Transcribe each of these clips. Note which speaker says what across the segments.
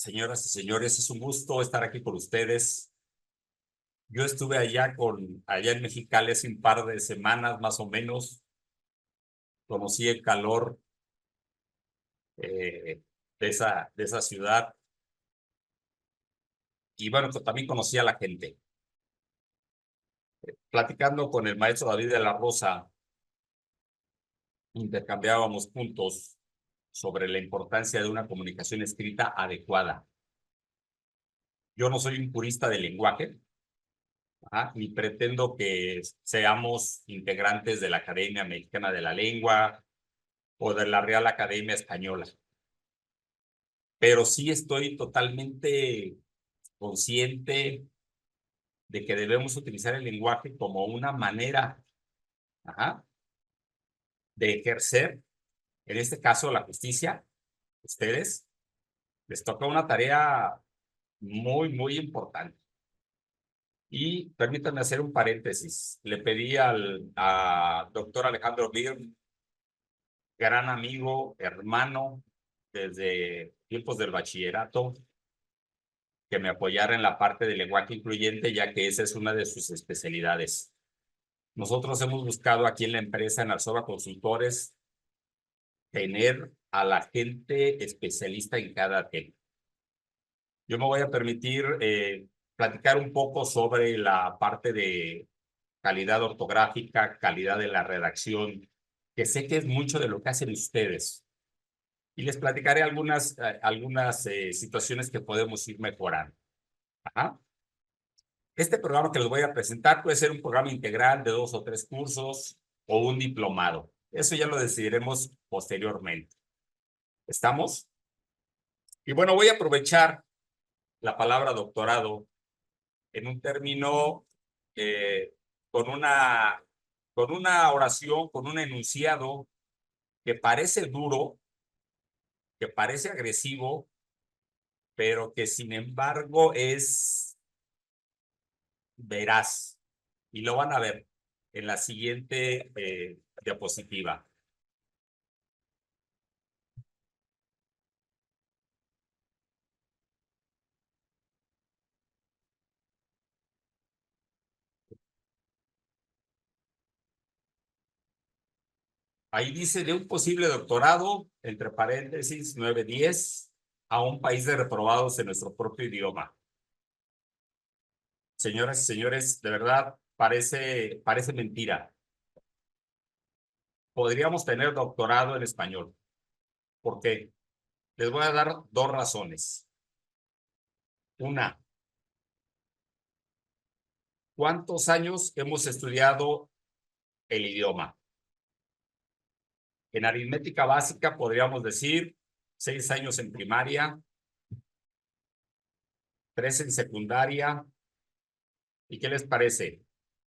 Speaker 1: Señoras y señores, es un gusto estar aquí con ustedes. Yo estuve allá en Mexicali hace un par de semanas más o menos. Conocí el calor de esa ciudad y bueno, pues también conocí a la gente. Platicando con el maestro David de la Rosa, intercambiábamos puntos sobre la importancia de una comunicación escrita adecuada. Yo no soy un purista del lenguaje, ni pretendo que seamos integrantes de la Academia Mexicana de la Lengua o de la Real Academia Española. Pero sí estoy totalmente consciente de que debemos utilizar el lenguaje como una manera de ejercer, en este caso, la justicia. Ustedes les toca una tarea muy, muy importante. Y permítanme hacer un paréntesis. Le pedí al doctor Alejandro Birn, gran amigo, hermano, desde tiempos del bachillerato, que me apoyara en la parte del lenguaje incluyente, ya que esa es una de sus especialidades. Nosotros hemos buscado aquí en la empresa, en Arzova Consultores, tener a la gente especialista en cada tema. Yo me voy a permitir platicar un poco sobre la parte de calidad ortográfica, calidad de la redacción, que sé que es mucho de lo que hacen ustedes. Y les platicaré algunas situaciones que podemos ir mejorando. Este programa que les voy a presentar puede ser un programa integral de 2 o 3 cursos o un diplomado. Eso ya lo decidiremos posteriormente. ¿Estamos? Y bueno, voy a aprovechar la palabra doctorado en un término eh, con una oración, con un enunciado que parece duro, que parece agresivo, pero que sin embargo es veraz. Y lo van a ver en la siguiente diapositiva. Ahí dice de un posible doctorado, entre paréntesis, 9-10, a un país de reprobados en nuestro propio idioma. Señoras y señores, de verdad, parece mentira. Podríamos tener doctorado en español. ¿Por qué? Les voy a dar 2 razones. Una, ¿cuántos años hemos estudiado el idioma? En aritmética básica podríamos decir 6 años en primaria, 3 en secundaria. ¿Y qué les parece?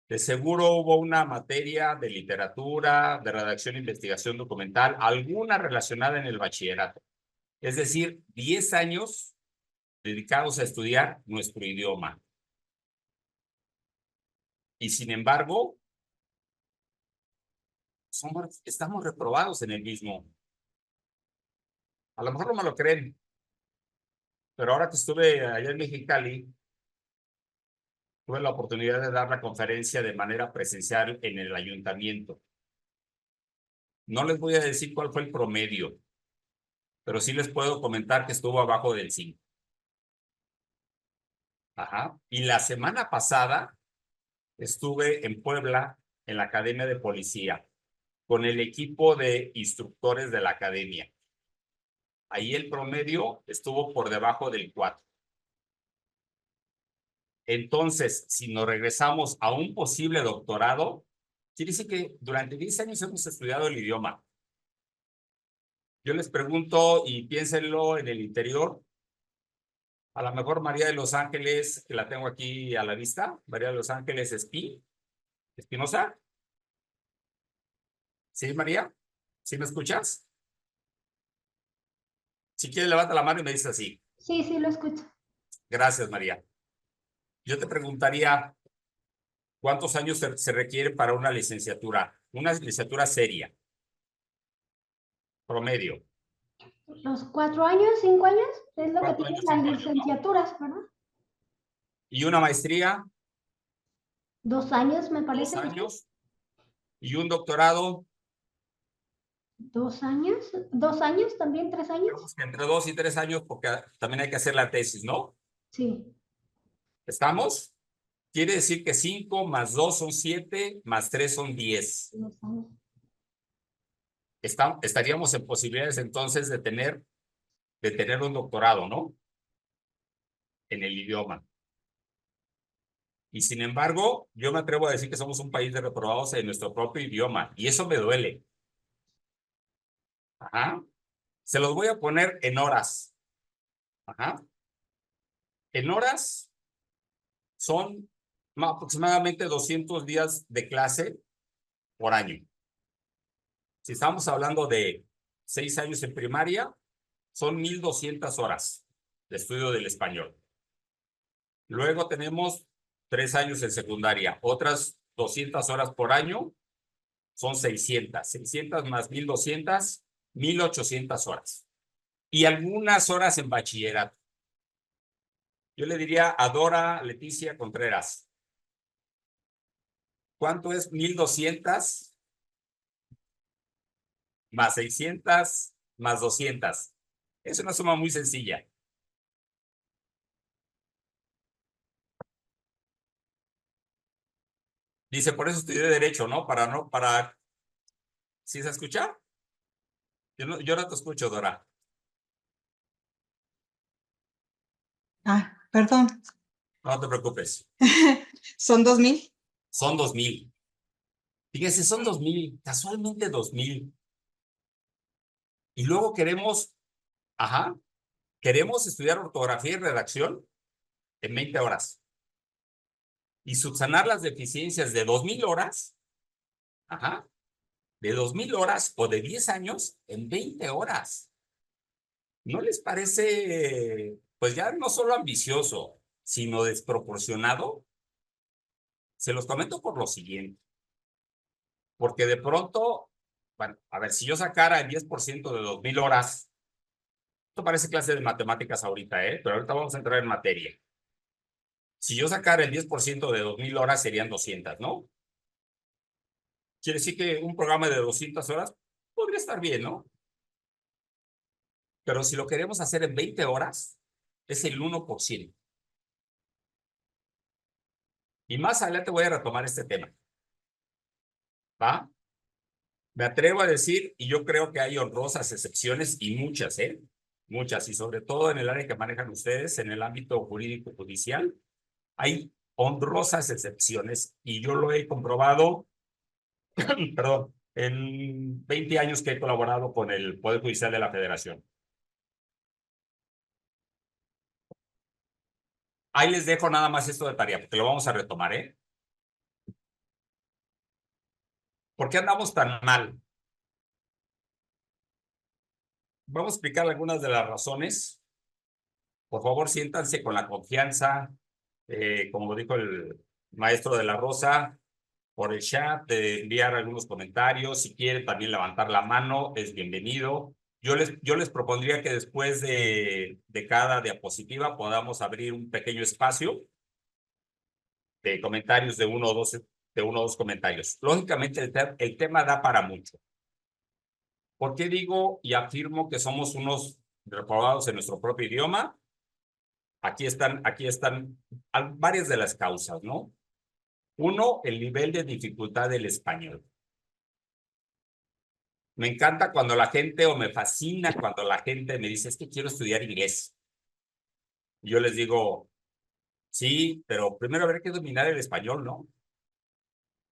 Speaker 1: De seguro hubo una materia de literatura, de redacción e investigación documental, alguna relacionada en el bachillerato. Es decir, 10 años dedicados a estudiar nuestro idioma. Y sin embargo, estamos reprobados en el mismo. A lo mejor no me lo creen, pero ahora que estuve allá en Mexicali, tuve la oportunidad de dar la conferencia de manera presencial en el ayuntamiento. No les voy a decir cuál fue el promedio, pero sí les puedo comentar que estuvo abajo del 5. Y la semana pasada estuve en Puebla, en la Academia de Policía, con el equipo de instructores de la academia. Ahí el promedio estuvo por debajo del 4. Entonces, si nos regresamos a un posible doctorado, quiere decir que durante 10 años hemos estudiado el idioma. Yo les pregunto y piénsenlo en el interior. A lo mejor María de los Ángeles, que la tengo aquí a la vista, María de los Ángeles Espinosa. ¿Sí, María? ¿Sí me escuchas? Si quieres, levanta la mano y me dices así.
Speaker 2: Sí, sí, lo escucho.
Speaker 1: Gracias, María. Yo te preguntaría, ¿cuántos años se requiere para una licenciatura? Una licenciatura seria, promedio.
Speaker 2: Los 4 años, 5 años, es lo que
Speaker 1: 4
Speaker 2: tienen
Speaker 1: años,
Speaker 2: las
Speaker 1: 5 años, ¿no?
Speaker 2: licenciaturas, ¿verdad?
Speaker 1: Y una maestría,
Speaker 2: 2 años, me
Speaker 1: 2
Speaker 2: parece que sí.
Speaker 1: años. Y un doctorado,
Speaker 2: 2 años, 2 años también, 3 años.
Speaker 1: digamos que entre 2 y 3 años, porque también hay que hacer la tesis, ¿no?
Speaker 2: Sí.
Speaker 1: ¿Estamos? Quiere decir que 5 más 2 son 7, más 3 son 10.
Speaker 2: 2 años.
Speaker 1: Estaríamos en posibilidades entonces de tener un doctorado, ¿no? En el idioma. Y sin embargo, yo me atrevo a decir que somos un país de reprobados en nuestro propio idioma. Y eso me duele. Ajá. Se los voy a poner en horas. Ajá. En horas son aproximadamente 200 días de clase por año. Si estamos hablando de 6 años en primaria, son 1,200 horas de estudio del español. Luego tenemos 3 años en secundaria, otras 200 horas por año, son 600. 600 más 1,200, 1,800 horas. Y algunas horas en bachillerato. Yo le diría a Dora Leticia Contreras, ¿cuánto es 1,200 más 600 más 200? Es una suma muy sencilla. Dice, por eso estudié Derecho, ¿no? Para... ¿Sí se escucha? Yo no te escucho, Dora.
Speaker 3: Ah, perdón.
Speaker 1: No te preocupes.
Speaker 3: ¿Son 2000?
Speaker 1: Son 2,000. Fíjese, son 2,000, casualmente 2,000. Y luego queremos estudiar ortografía y redacción en 20 horas. Y subsanar las deficiencias de 2,000 horas, de 2,000 horas o de 10 años en 20 horas. ¿No les parece, pues ya no solo ambicioso, sino desproporcionado? Se los comento por lo siguiente. Porque de pronto, bueno, a ver, si yo sacara el 10% de 2,000 horas, esto parece clase de matemáticas ahorita, ¿eh? Pero ahorita vamos a entrar en materia. Si yo sacara el 10% de 2,000 horas, serían 200, ¿no? Quiere decir que un programa de 200 horas podría estar bien, ¿no? Pero si lo queremos hacer en 20 horas, es el 1%. Y más adelante voy a retomar este tema. ¿Va? Me atrevo a decir, y yo creo que hay honrosas excepciones y muchas, ¿eh? Muchas, y sobre todo en el área que manejan ustedes, en el ámbito jurídico judicial, hay honrosas excepciones y yo lo he comprobado, perdón, en 20 años que he colaborado con el Poder Judicial de la Federación. Ahí les dejo nada más esto de tarea, porque lo vamos a retomar, ¿eh? ¿Por qué andamos tan mal? Vamos a explicar algunas de las razones. Por favor, siéntanse con la confianza, como dijo el maestro de la Rosa, por el chat, de enviar algunos comentarios. Si quieren también levantar la mano, es bienvenido. Yo les propondría que después de cada diapositiva podamos abrir un pequeño espacio de comentarios de uno o dos comentarios. Lógicamente, el tema da para mucho. ¿Por qué digo y afirmo que somos unos reprobados en nuestro propio idioma? Aquí están varias de las causas, ¿no? Uno, el nivel de dificultad del español. Me encanta cuando la gente, o me fascina cuando la gente me dice, es que quiero estudiar inglés. Yo les digo, sí, pero primero habrá que dominar el español, ¿no?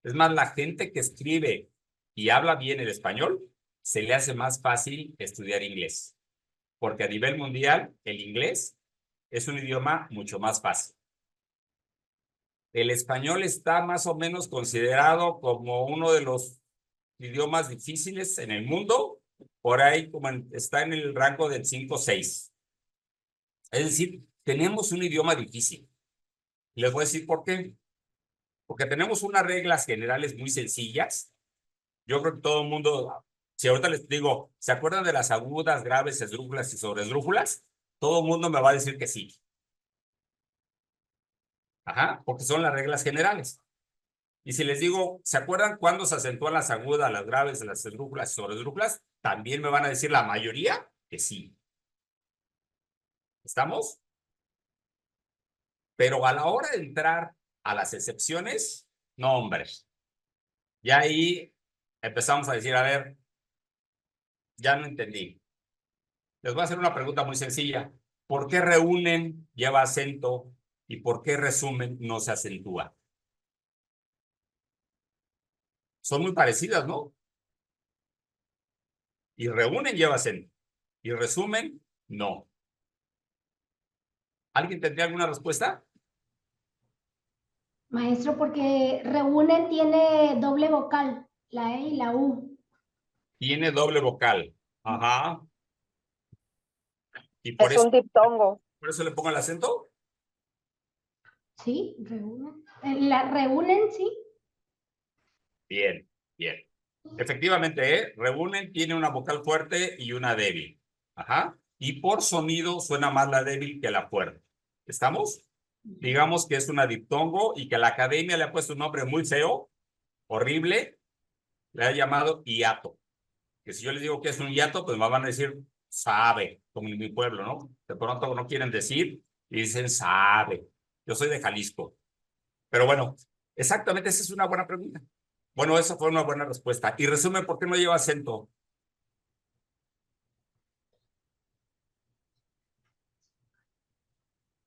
Speaker 1: Es más, la gente que escribe y habla bien el español, se le hace más fácil estudiar inglés. Porque a nivel mundial, el inglés es un idioma mucho más fácil. El español está más o menos considerado como uno de los idiomas difíciles en el mundo, por ahí como está en el rango del 5 o 6. Es decir, tenemos un idioma difícil. Les voy a decir por qué. Porque tenemos unas reglas generales muy sencillas. Yo creo que todo el mundo Si ahorita les digo, ¿se acuerdan de las agudas, graves, esdrújulas y sobresdrújulas? Todo el mundo me va a decir que sí. Ajá, porque son las reglas generales. Y si les digo, ¿se acuerdan cuándo se acentúan las agudas, las graves, las esdrújulas y sobresdrújulas? También me van a decir la mayoría que sí. ¿Estamos? Pero a la hora de entrar a las excepciones, no, hombre. Ya ahí empezamos a decir, a ver, ya no entendí. Les voy a hacer una pregunta muy sencilla. ¿Por qué reúnen lleva acento y por qué resumen no se acentúa? Son muy parecidas, ¿no? Y reúnen lleva acento y resumen no. ¿Alguien tendría alguna respuesta?
Speaker 2: Maestro, porque reúnen tiene doble vocal, la E y la U.
Speaker 1: Tiene doble vocal. Ajá. Y
Speaker 4: Es un diptongo.
Speaker 1: por eso le pongo el acento.
Speaker 2: Sí, reúnen. La reúnen, sí.
Speaker 1: Bien, bien. Efectivamente, reúnen tiene una vocal fuerte y una débil. Ajá. Y por sonido suena más la débil que la fuerte. ¿Estamos? Digamos que es una diptongo y que la academia le ha puesto un nombre muy feo, horrible, le ha llamado hiato. Que si yo les digo que es un hiato, pues me van a decir sabe, como en mi pueblo, ¿no? De pronto no quieren decir y dicen sabe. Yo soy de Jalisco. Pero bueno, exactamente esa es una buena pregunta. Bueno, esa fue una buena respuesta. Y resume, ¿por qué no lleva acento?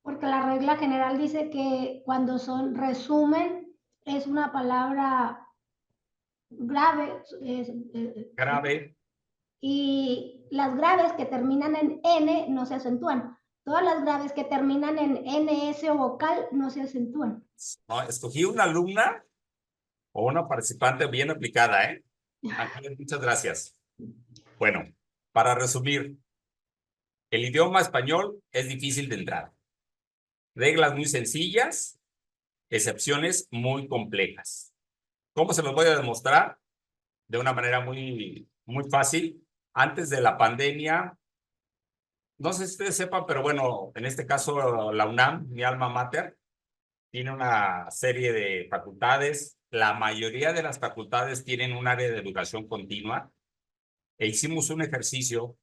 Speaker 2: Porque la regla general dice que cuando son resumen es una palabra grave
Speaker 1: Grave.
Speaker 2: y las graves que terminan en N no se acentúan. Todas las graves que terminan en NS o vocal no se acentúan.
Speaker 1: No, escogí una alumna o una participante bien aplicada, ¿eh? Ángeles, muchas gracias. Bueno, para resumir, el idioma español es difícil de entrar. Reglas muy sencillas, excepciones muy complejas. ¿Cómo se los voy a demostrar? De una manera muy, muy fácil. Antes de la pandemia, no sé si ustedes sepan, pero bueno, en este caso la UNAM, mi alma mater, tiene una serie de facultades. La mayoría de las facultades tienen un área de educación continua e hicimos un ejercicio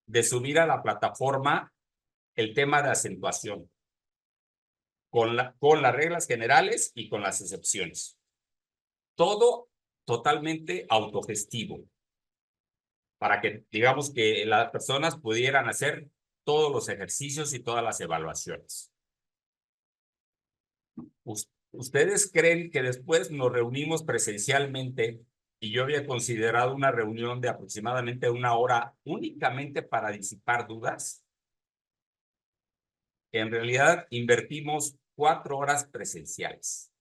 Speaker 1: de subir a la plataforma el tema de acentuación con las reglas generales y con las excepciones. Todo totalmente autogestivo para que, digamos, que las personas pudieran hacer todos los ejercicios y todas las evaluaciones. ¿Ustedes creen que después nos reunimos presencialmente y yo había considerado una reunión de aproximadamente 1 hora únicamente para disipar dudas? En realidad invertimos 4 horas presenciales.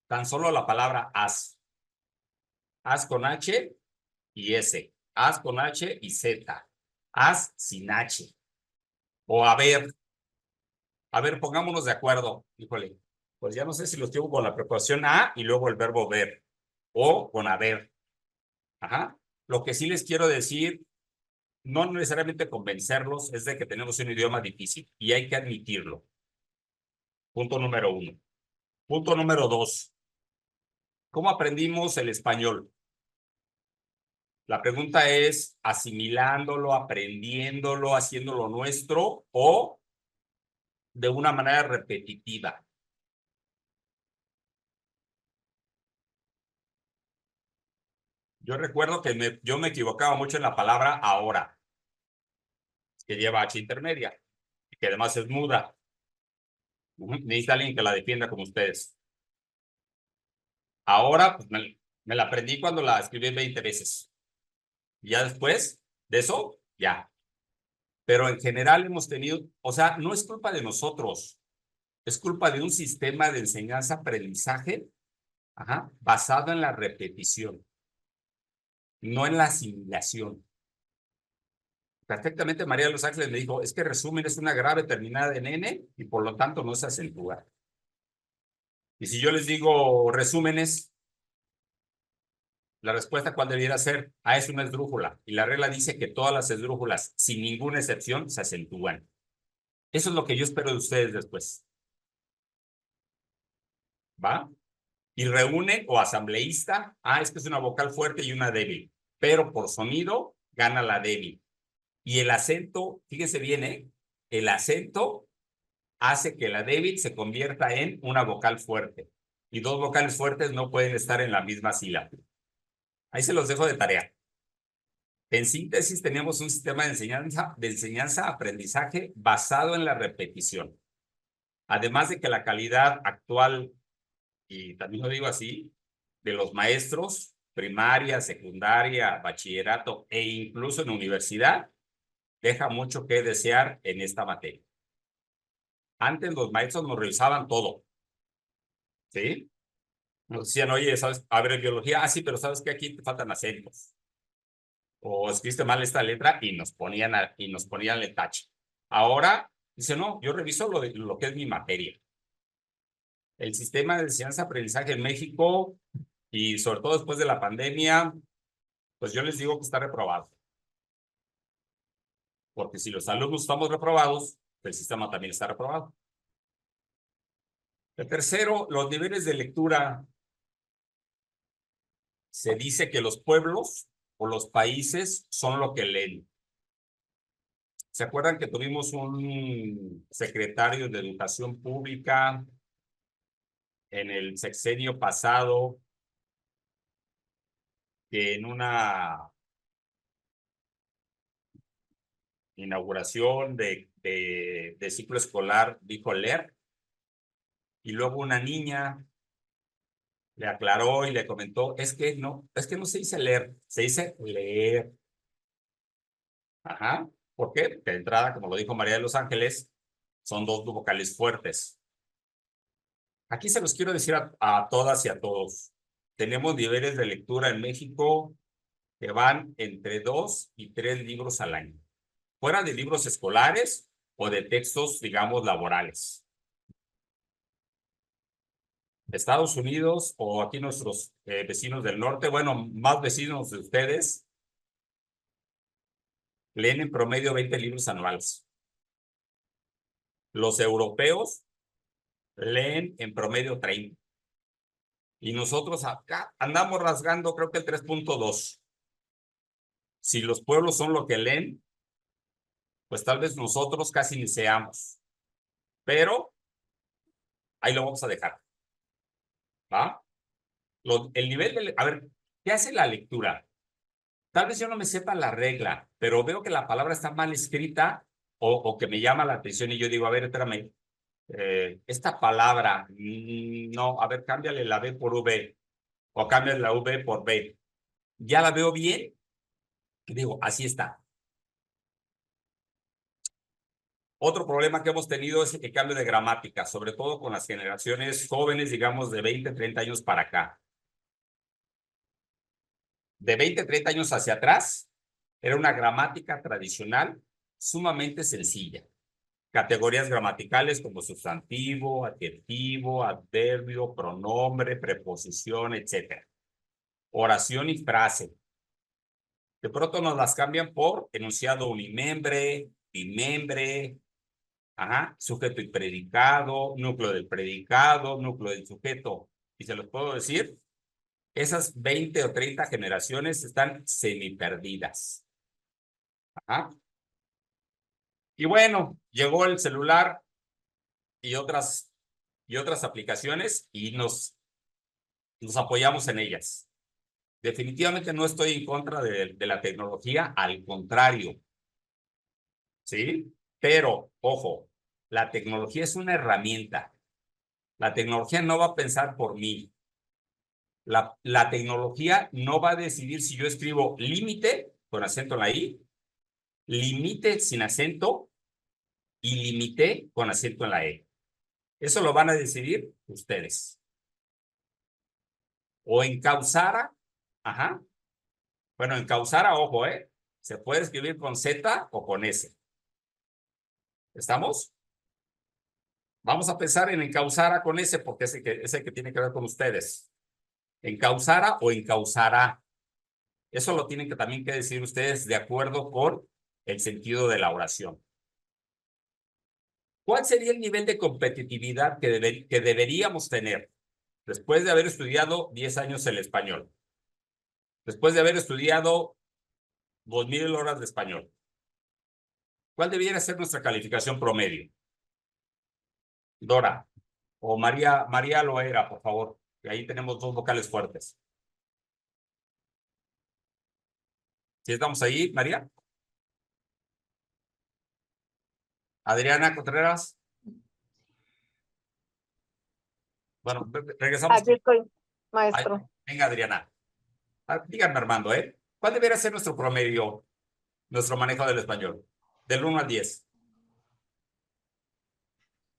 Speaker 1: Tan solo la palabra haz. Haz con H y S. Haz con H y Z. Haz sin H. O a ver, pongámonos de acuerdo. Híjole, pues ya no sé si lo escribo con la preposición a y luego el verbo ver. O con haber. Ajá. Lo que sí les quiero decir, no necesariamente convencerlos, es de que tenemos un idioma difícil y hay que admitirlo. Punto número 1. Punto número 2. ¿Cómo aprendimos el español? La pregunta es, asimilándolo, aprendiéndolo, haciéndolo nuestro o de una manera repetitiva. Yo recuerdo que yo me equivocaba mucho en la palabra ahora, que lleva H intermedia, y que además es muda. Necesita alguien que la defienda como ustedes. Ahora, pues me la aprendí cuando la escribí 20 veces. Y ya después de eso, ya. Pero en general hemos tenido, o sea, no es culpa de nosotros, es culpa de un sistema de enseñanza-aprendizaje basado en la repetición, no en la asimilación. Perfectamente María de los Ángeles me dijo, es que resumen es una grave terminada en N y por lo tanto no se acentúa. Y si yo les digo resúmenes, la respuesta, ¿cuál debiera ser? Ah, es una esdrújula. Y la regla dice que todas las esdrújulas, sin ninguna excepción, se acentúan. Eso es lo que yo espero de ustedes después. ¿Va? Y reúne o asambleísta. Ah, es que es una vocal fuerte y una débil. Pero por sonido, gana la débil. Y el acento, fíjense bien, ¿eh? El acento hace que la débil se convierta en una vocal fuerte. Y dos vocales fuertes no pueden estar en la misma sílaba. Ahí se los dejo de tarea. En síntesis, tenemos un sistema de enseñanza-aprendizaje basado en la repetición. Además de que la calidad actual, y también lo digo así, de los maestros, primaria, secundaria, bachillerato e incluso en universidad, deja mucho que desear en esta materia. Antes los maestros nos revisaban todo, ¿sí? Nos decían, oye, ¿sabes? A ver, en biología, ah, sí, pero ¿sabes qué? Aquí te faltan acentos. O escribiste mal esta letra y nos ponían el tache. Ahora, dice, no, yo reviso lo que es mi materia. El sistema de enseñanza-aprendizaje en México, y sobre todo después de la pandemia, pues yo les digo que está reprobado. Porque si los alumnos estamos reprobados, el sistema también está reprobado. El tercero, los niveles de lectura. Se dice que los pueblos o los países son lo que leen. ¿Se acuerdan que tuvimos un secretario de Educación Pública en el sexenio pasado que en una inauguración de ciclo escolar dijo leer? Y luego una niña le aclaró y le comentó, es que no se dice leer, se dice leer. Ajá. ¿Por qué? Porque de entrada, como lo dijo María de los Ángeles, son dos vocales fuertes. Aquí se los quiero decir a todas y a todos. Tenemos niveles de lectura en México que van entre 2 y 3 libros al año. Fuera de libros escolares o de textos, digamos, laborales. Estados Unidos o aquí nuestros vecinos del norte, bueno, más vecinos de ustedes, leen en promedio 20 libros anuales. Los europeos leen en promedio 30. Y nosotros acá andamos rasgando, creo que el 3.2. Si los pueblos son lo que leen, pues tal vez nosotros casi ni seamos. Pero ahí lo vamos a dejar. ¿Va? El nivel de... A ver, ¿qué hace la lectura? Tal vez yo no me sepa la regla, pero veo que la palabra está mal escrita o que me llama la atención y yo digo, a ver, espérame, esta palabra, no, a ver, cámbiale la B por V o cámbiale la V por B. Ya la veo bien y digo, así está. Otro problema que hemos tenido es el cambio de gramática, sobre todo con las generaciones jóvenes, digamos, de 20, 30 años para acá. De 20, 30 años hacia atrás, era una gramática tradicional sumamente sencilla. Categorías gramaticales como sustantivo, adjetivo, adverbio, pronombre, preposición, etc. Oración y frase. De pronto nos las cambian por enunciado unimembre, bimembre, sujeto y predicado, núcleo del predicado, núcleo del sujeto. Y se los puedo decir, esas 20 o 30 generaciones están semiperdidas. Y bueno, llegó el celular y otras aplicaciones y nos apoyamos en ellas. Definitivamente no estoy en contra de la tecnología, al contrario. ¿Sí? Pero, ojo, la tecnología es una herramienta. La tecnología no va a pensar por mí. La tecnología no va a decidir si yo escribo límite con acento en la I, límite sin acento y límite con acento en la E. Eso lo van a decidir ustedes. O encauzara, bueno, encauzara, ojo, se puede escribir con Z o con S. ¿Estamos? Vamos a pensar en encauzara con S porque es el que tiene que ver con ustedes. Encauzara o encauzará. Eso lo tienen que también que decir ustedes de acuerdo con el sentido de la oración. ¿Cuál sería el nivel de competitividad que deberíamos tener después de haber estudiado 10 años el español? Después de haber estudiado 2000 horas de español. ¿Cuál debiera ser nuestra calificación promedio? Dora o María Loera, por favor, que ahí tenemos dos vocales fuertes. ¿Sí estamos ahí, María? Adriana Contreras. Bueno, regresamos.
Speaker 4: Aquí estoy,
Speaker 1: Ay,
Speaker 4: maestro.
Speaker 1: venga, Adriana. Díganme, Armando, ¿eh? ¿Cuál debería ser nuestro promedio, nuestro manejo del español? Del 1 al 10.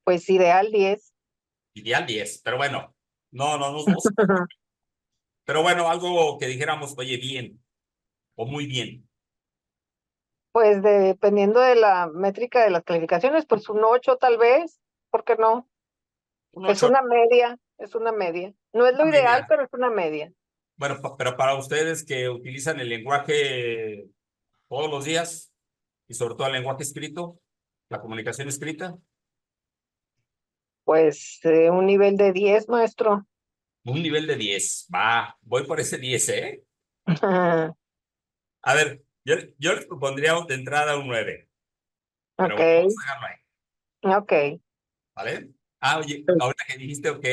Speaker 4: Pues ideal 10.
Speaker 1: Ideal 10, pero bueno, no nos vamos. Pero bueno, algo que dijéramos, oye, bien o muy bien.
Speaker 4: Pues dependiendo de la métrica de las calificaciones, pues un 8 tal vez, ¿por qué no?
Speaker 1: Un
Speaker 4: Es
Speaker 1: 8,
Speaker 4: una media, es una media. No es
Speaker 1: una
Speaker 4: lo ideal,
Speaker 1: media.
Speaker 4: pero es una media.
Speaker 1: Bueno, pero para ustedes que utilizan el lenguaje todos los días y sobre todo el lenguaje escrito, la comunicación escrita,
Speaker 4: Pues un nivel de 10, maestro.
Speaker 1: un nivel de 10. Va, voy por ese 10, ¿eh? A ver, yo les propondría de entrada un 9, pero
Speaker 4: Ok,
Speaker 1: bueno, vamos a dejarlo ahí,
Speaker 4: ok.
Speaker 1: ¿vale? Ah, oye, ahorita que dijiste ok,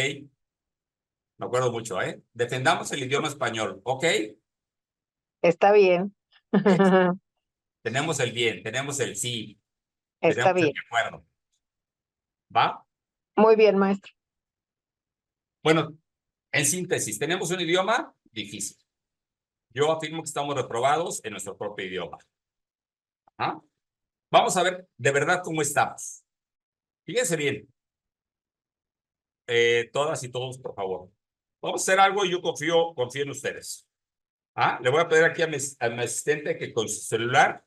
Speaker 1: me acuerdo mucho, ¿eh? Defendamos el idioma español, ¿ok?
Speaker 4: Está bien.
Speaker 1: Tenemos el bien, tenemos el sí, tenemos
Speaker 4: Está
Speaker 1: el
Speaker 4: bien.
Speaker 1: de acuerdo, ¿va?
Speaker 4: Muy bien, maestro.
Speaker 1: Bueno, en síntesis, tenemos un idioma difícil. Yo afirmo que estamos reprobados en nuestro propio idioma. ¿Ah? Vamos a ver de verdad cómo estamos. Fíjense bien, todas y todos, por favor. Vamos a hacer algo y yo confío en ustedes. ¿Ah? Le voy a pedir aquí a mi asistente que con su celular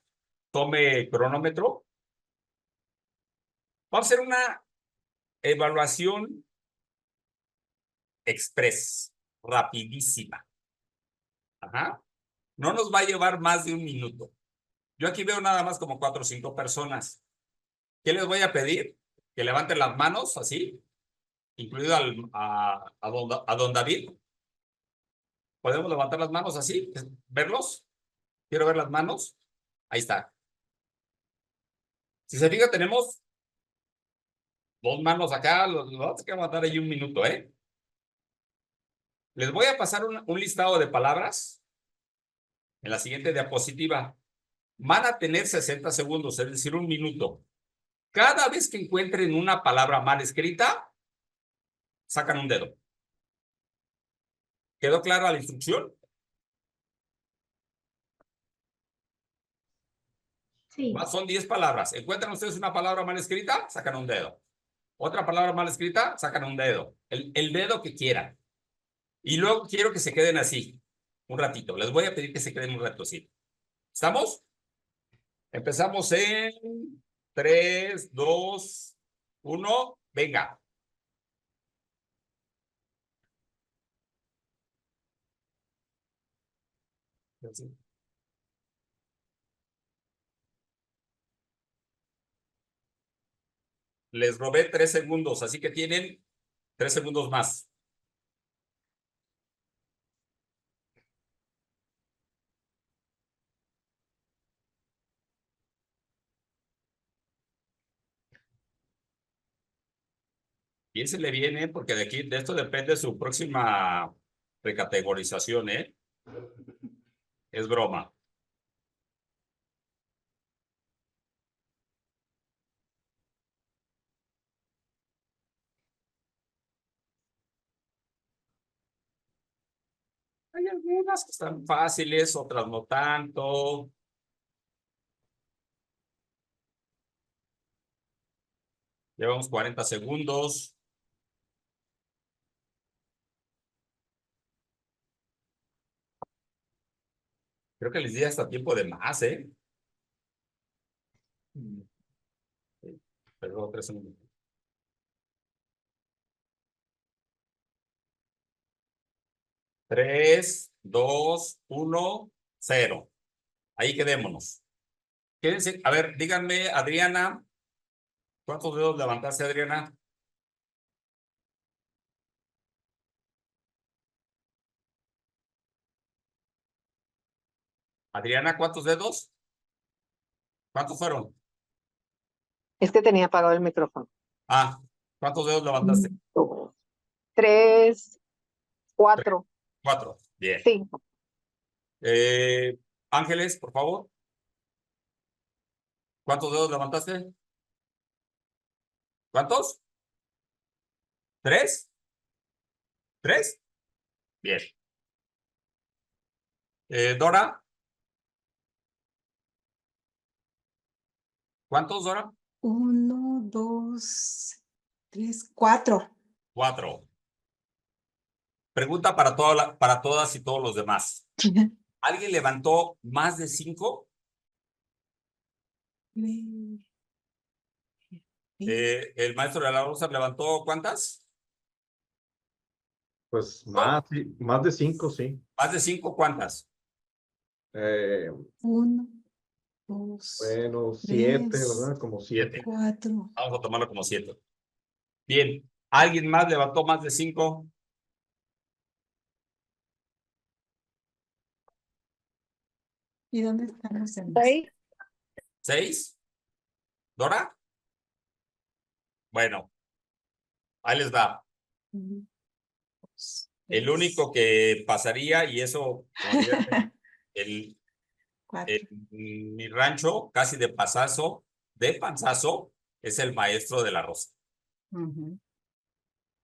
Speaker 1: tome cronómetro. Vamos a hacer una evaluación express, rapidísima. Ajá. No nos va a llevar más de un minuto. Yo aquí veo nada más como 4 o 5 personas. ¿Qué les voy a pedir? Que levanten las manos, así, incluido a don David. ¿Podemos levantar las manos así? ¿Verlos? Quiero ver las manos. Ahí está. Si se fija, tenemos dos manos acá. Los vamos a levantar ahí un minuto, ¿eh? Les voy a pasar un listado de palabras en la siguiente diapositiva. Van a tener 60 segundos, es decir, un minuto. Cada vez que encuentren una palabra mal escrita, sacan un dedo. ¿Quedó clara la instrucción?
Speaker 2: Sí.
Speaker 1: Son 10 palabras. Encuentran ustedes una palabra mal escrita, sacan un dedo. Otra palabra mal escrita, sacan un dedo. El dedo que quieran. Y luego quiero que se queden así, un ratito. Les voy a pedir que se queden un rato así. ¿Estamos? Empezamos en 3, 2, 1. Venga. Les robé 3 segundos, así que tienen 3 segundos más. Piénsenle bien, ¿eh? Porque de esto depende su próxima recategorización, ¿eh? Es broma. Hay algunas que están fáciles, otras no tanto. Llevamos 40 segundos. Creo que les di hasta tiempo de más, ¿eh? Perdón, 3 segundos. 3, 2, 1. 0. Ahí quedémonos. Quédense, a ver, díganme, Adriana, ¿cuántos dedos levantaste, Adriana? Adriana, ¿cuántos dedos? ¿Cuántos fueron?
Speaker 4: Es que tenía apagado el micrófono.
Speaker 1: Ah, ¿cuántos dedos levantaste?
Speaker 4: 3, 4,
Speaker 1: 4. Bien.
Speaker 4: 5.
Speaker 1: Ángeles, por favor. ¿Cuántos dedos levantaste? ¿Cuántos? ¿3? ¿3? Bien. Dora. ¿Cuántos, Dora?
Speaker 3: 1, 2, 3, 4.
Speaker 1: 4. Pregunta para todas y todos los demás. ¿Alguien levantó más de 5? El maestro de la Rosa levantó ¿cuántas?
Speaker 5: Pues más, sí, más de 5, sí.
Speaker 1: Más de 5, ¿cuántas?
Speaker 3: 1, 2,
Speaker 5: Bueno, 7,
Speaker 3: Tres.
Speaker 5: ¿verdad? Como 7.
Speaker 3: 4.
Speaker 1: Vamos a tomarlo como 7. Bien. ¿Alguien más levantó más de 5?
Speaker 3: ¿Y dónde están los demás?
Speaker 1: 6. ¿Dora? Bueno, ahí les va.
Speaker 3: 1, 2,
Speaker 1: El único que pasaría, y eso, como dirían, en
Speaker 3: 4.
Speaker 1: mi rancho, casi de panzazo, es el maestro de la Rosa.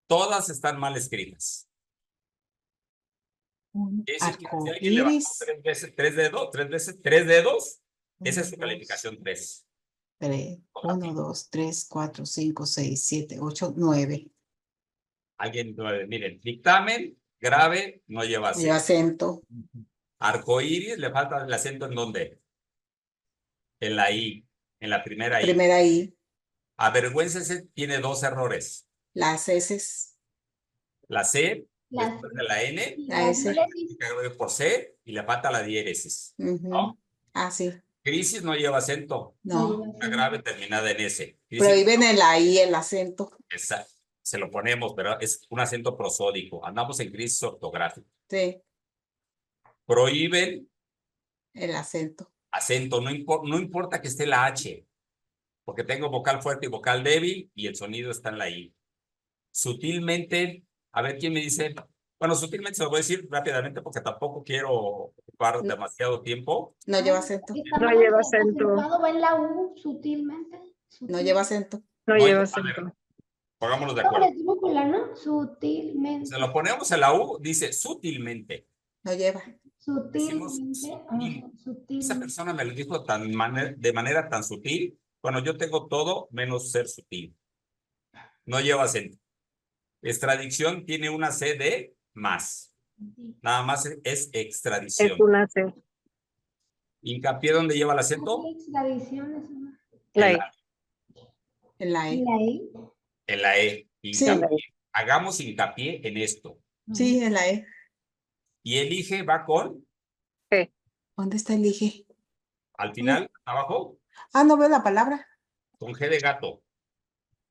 Speaker 1: Todas están mal escritas. Es decir, que si alguien levantó 3 veces, 3 dedos, esa es su calificación 3.
Speaker 3: 1, 2, 3, 4, 5, 6, 7, 8, 9.
Speaker 1: Alguien, miren, dictamen grave no lleva
Speaker 3: Lleva
Speaker 1: acento.
Speaker 3: acento.
Speaker 1: Arcoíris, le falta el acento ¿en dónde? En la I, en la primera I.
Speaker 3: Primera I.
Speaker 1: Avergüéncese tiene 2 errores.
Speaker 3: Las S.
Speaker 1: La C,
Speaker 2: Las-
Speaker 1: después de la N,
Speaker 3: La S.
Speaker 2: diéresis.
Speaker 1: por C, y le falta la diéresis. ¿No?
Speaker 3: Ah, sí.
Speaker 1: Crisis no lleva acento.
Speaker 3: No.
Speaker 1: Una grave terminada en S.
Speaker 3: Prohíben en la I el acento.
Speaker 1: Se lo ponemos, pero es un acento prosódico. Andamos en crisis ortográfica.
Speaker 3: Sí,
Speaker 1: Prohíben
Speaker 3: el acento.
Speaker 1: acento, no importa que esté la H, porque tengo vocal fuerte y vocal débil y el sonido está en la I. Sutilmente, a ver quién me dice, bueno, sutilmente se lo voy a decir rápidamente porque tampoco quiero ocupar demasiado tiempo.
Speaker 3: No lleva acento.
Speaker 2: Está
Speaker 4: No
Speaker 2: mal
Speaker 4: lleva acento.
Speaker 2: acentuado, va en la U sutilmente.
Speaker 3: No lleva acento.
Speaker 4: No
Speaker 1: No,
Speaker 4: lleva
Speaker 1: a
Speaker 4: acento.
Speaker 1: ver, pongámonos de
Speaker 2: Doble
Speaker 1: acuerdo.
Speaker 2: esdrújula, ¿no? Sutilmente.
Speaker 1: Se lo ponemos en la U, dice sutilmente.
Speaker 3: No lleva.
Speaker 1: Decimos
Speaker 2: Sutilmente.
Speaker 1: sutil.
Speaker 2: Ajá, sutilmente.
Speaker 1: Esa persona me lo dijo de manera tan sutil. Bueno, yo tengo todo menos ser sutil. No lleva acento. Extradición tiene una C de más. Nada más es
Speaker 4: Es
Speaker 1: extradición.
Speaker 4: una C.
Speaker 1: Hincapié, ¿dónde lleva el acento?
Speaker 2: Extradiciones, ¿no?
Speaker 4: La
Speaker 1: En
Speaker 4: E.
Speaker 1: la,
Speaker 3: En la
Speaker 2: Y
Speaker 3: E.
Speaker 2: ahí.
Speaker 1: en la E.
Speaker 3: Sí.
Speaker 1: Hincapié. Hagamos hincapié en esto.
Speaker 3: Sí, en la E.
Speaker 1: Y elige va con,
Speaker 3: ¿Dónde está el I?
Speaker 1: al final, abajo,
Speaker 3: Ah, no veo la palabra.
Speaker 1: con G de gato.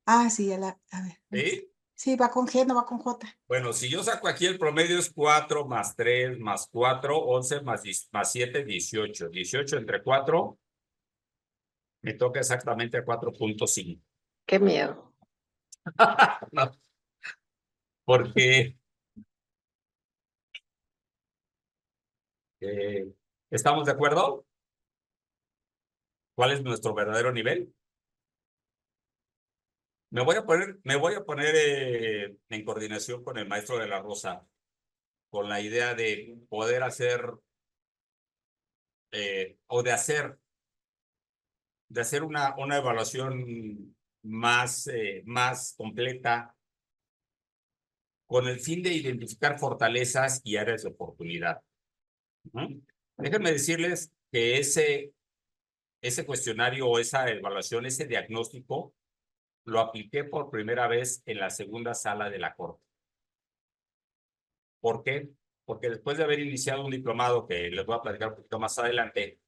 Speaker 3: Ah, sí, ya la. A ver.
Speaker 1: ¿Sí?
Speaker 3: Sí, va con G, no va con J.
Speaker 1: Bueno, si yo saco aquí el promedio es 4 más 3 más 4, 11 más 7, 18. 18 entre 4, me toca exactamente 4.5.
Speaker 4: Qué miedo.
Speaker 1: No, porque ¿estamos de acuerdo? ¿Cuál es nuestro verdadero nivel? Me voy a poner en coordinación con el maestro de la Rosa, con la idea de poder hacer o de hacer una evaluación más completa con el fin de identificar fortalezas y áreas de oportunidad. Déjenme decirles que ese cuestionario o esa evaluación, ese diagnóstico, lo apliqué por primera vez en la segunda sala de la corte. ¿Por qué? porque después de haber iniciado un diplomado que les voy a platicar un poquito más adelante,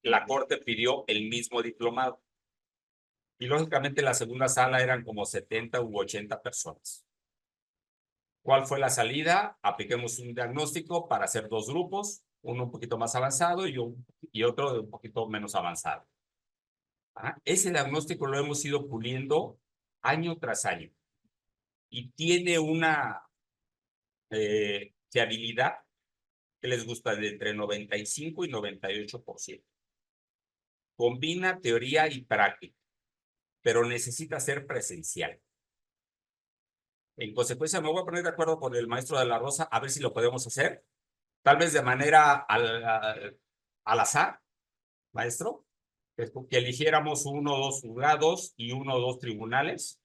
Speaker 1: la Corte pidió el mismo diplomado. Y lógicamente la segunda sala eran como 70 u 80 personas. ¿Cuál fue la salida? Apliquemos un diagnóstico para hacer 2 grupos, uno un poquito más avanzado y otro un poquito menos avanzado. Ese diagnóstico lo hemos ido puliendo año tras año y tiene una fiabilidad que les gusta de entre 95 y 98%. Combina teoría y práctica, pero necesita ser presencial. En consecuencia, me voy a poner de acuerdo con el maestro de la Rosa a ver si lo podemos hacer. Tal vez de manera al azar, maestro, que eligiéramos 1 o 2 juzgados y 1 o 2 tribunales.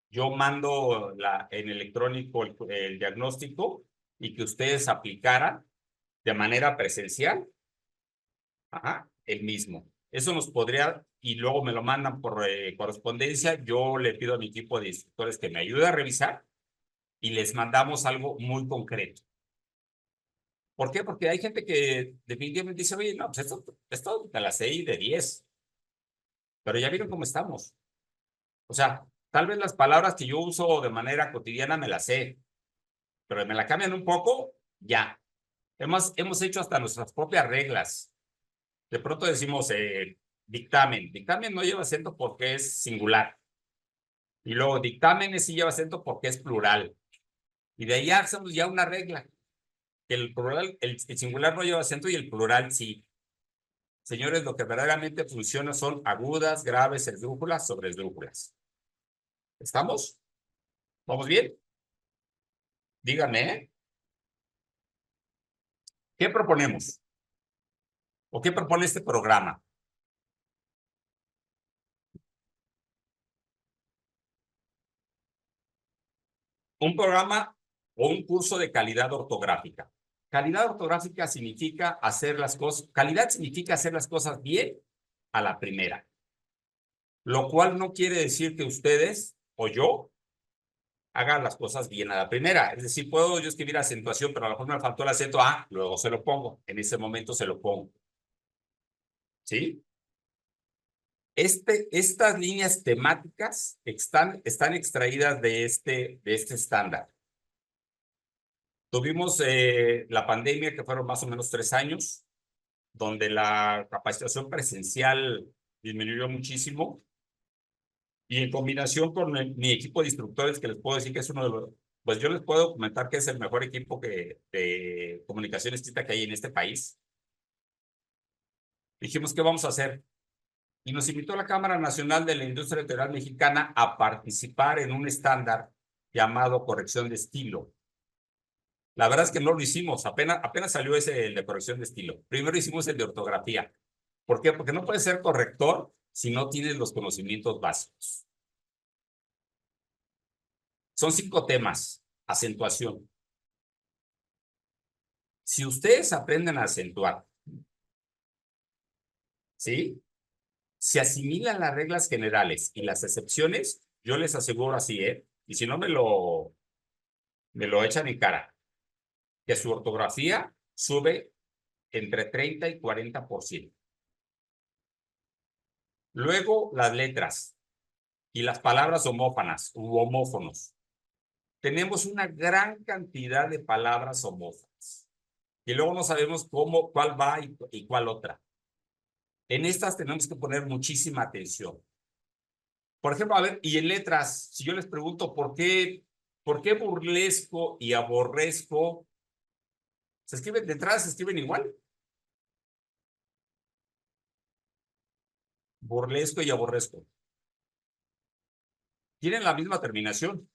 Speaker 1: Yo mando en electrónico el diagnóstico y que ustedes aplicaran de manera presencial el mismo. Eso nos podría, y luego me lo mandan por correspondencia. Yo le pido a mi equipo de instructores que me ayude a revisar y les mandamos algo muy concreto. ¿Por qué? Porque hay gente que definitivamente dice, oye, no, pues esto de las 6 de 10. Pero ya vieron cómo estamos. O sea, tal vez las palabras que yo uso de manera cotidiana me las sé, pero me la cambian un poco, ya. Hemos hecho hasta nuestras propias reglas. De pronto decimos dictamen. Dictamen no lleva acento porque es singular. Y luego dictámenes sí lleva acento porque es plural. Y de ahí hacemos ya una regla. El plural, el singular no lleva acento y el plural sí. Señores, lo que verdaderamente funciona son agudas, graves, esdrújulas, sobre esdrújulas. ¿Estamos? ¿Vamos bien? Díganme, ¿eh? ¿Qué proponemos? ¿O qué propone este programa? Un programa o un curso de calidad ortográfica. Calidad ortográfica significa hacer las cosas, calidad significa hacer las cosas bien a la primera. Lo cual no quiere decir que ustedes o yo hagan las cosas bien a la primera. Es decir, puedo yo escribir acentuación, pero a lo mejor me faltó el acento A, luego se lo pongo. En ese momento se lo pongo. ¿Sí? Estas líneas temáticas están extraídas de este estándar. Tuvimos la pandemia, que fueron más o menos 3 años, donde la capacitación presencial disminuyó muchísimo. Y en combinación con mi equipo de instructores, que les puedo decir que es uno de los, pues yo les puedo comentar que es el mejor equipo de comunicación escrita que hay en este país. Dijimos, ¿qué vamos a hacer? Y nos invitó la Cámara Nacional de la Industria Editorial Mexicana a participar en un estándar llamado corrección de estilo. La verdad es que no lo hicimos, apenas salió el de corrección de estilo. Primero hicimos el de ortografía. ¿Por qué? Porque no puedes ser corrector si no tienes los conocimientos básicos. Son 5 temas. Acentuación. Si ustedes aprenden a acentuar, ¿sí? Si asimilan las reglas generales y las excepciones, yo les aseguro así, y si no me lo echan en cara, que su ortografía sube entre 30 y 40%. Luego, las letras y las palabras homófonas u homófonos. Tenemos una gran cantidad de palabras homófonas. Y luego no sabemos cuál va y cuál otra. En estas tenemos que poner muchísima atención. Por ejemplo, a ver, y en letras, si yo les pregunto por qué burlesco y aborrezco, ¿se escriben de entrada, se escriben igual? Burlesco y aborrezco. Tienen la misma terminación.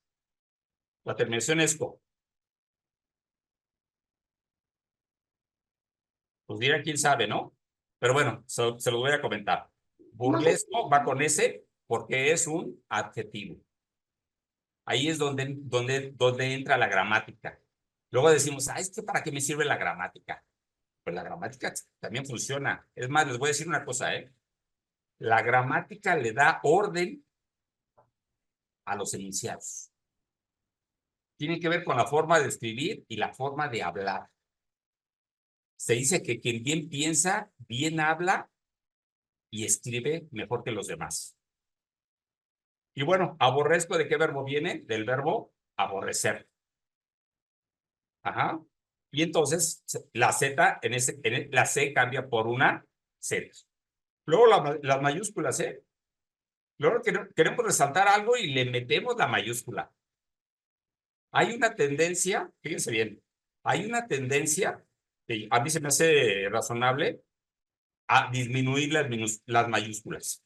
Speaker 1: La terminación esco. Pues dirá quién sabe, ¿no? Pero bueno, se lo voy a comentar. Burlesco va con ese porque es un adjetivo. Ahí es donde entra la gramática. Luego decimos, es que ¿para qué me sirve la gramática? Pues la gramática también funciona. Es más, les voy a decir una cosa, La gramática le da orden a los enunciados. tiene que ver con la forma de escribir y la forma de hablar. Se dice que quien bien piensa, bien habla y escribe mejor que los demás. Y bueno, aborrezco, ¿de qué verbo viene? Del verbo aborrecer. Ajá. Y entonces la Z, la C cambia por una Z. Luego las mayúsculas, ¿eh? Luego queremos resaltar algo y le metemos la mayúscula. Hay una tendencia, fíjense bien, hay una tendencia, que a mí se me hace razonable, a disminuir las mayúsculas.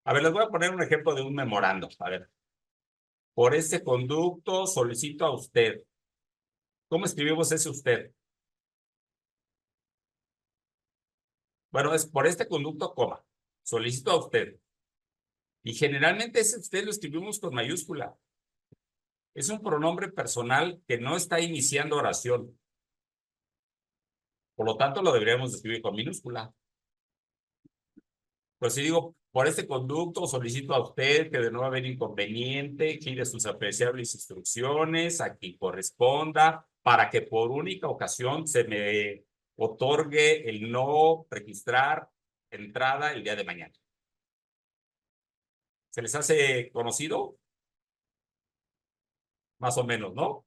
Speaker 1: A ver, les voy a poner un ejemplo de un memorando. A ver. Por este conducto solicito a usted. ¿Cómo escribimos ese usted? Bueno, es por este conducto, coma. Solicito a usted. Y generalmente ese usted lo escribimos con mayúscula. Es un pronombre personal que no está iniciando oración. Por lo tanto, lo deberíamos escribir con minúscula. Pues si digo, por este conducto solicito a usted que de no haber inconveniente, gire sus apreciables instrucciones a quien corresponda para que por única ocasión se me otorgue el no registrar entrada el día de mañana. ¿Se les hace conocido? Más o menos, ¿no?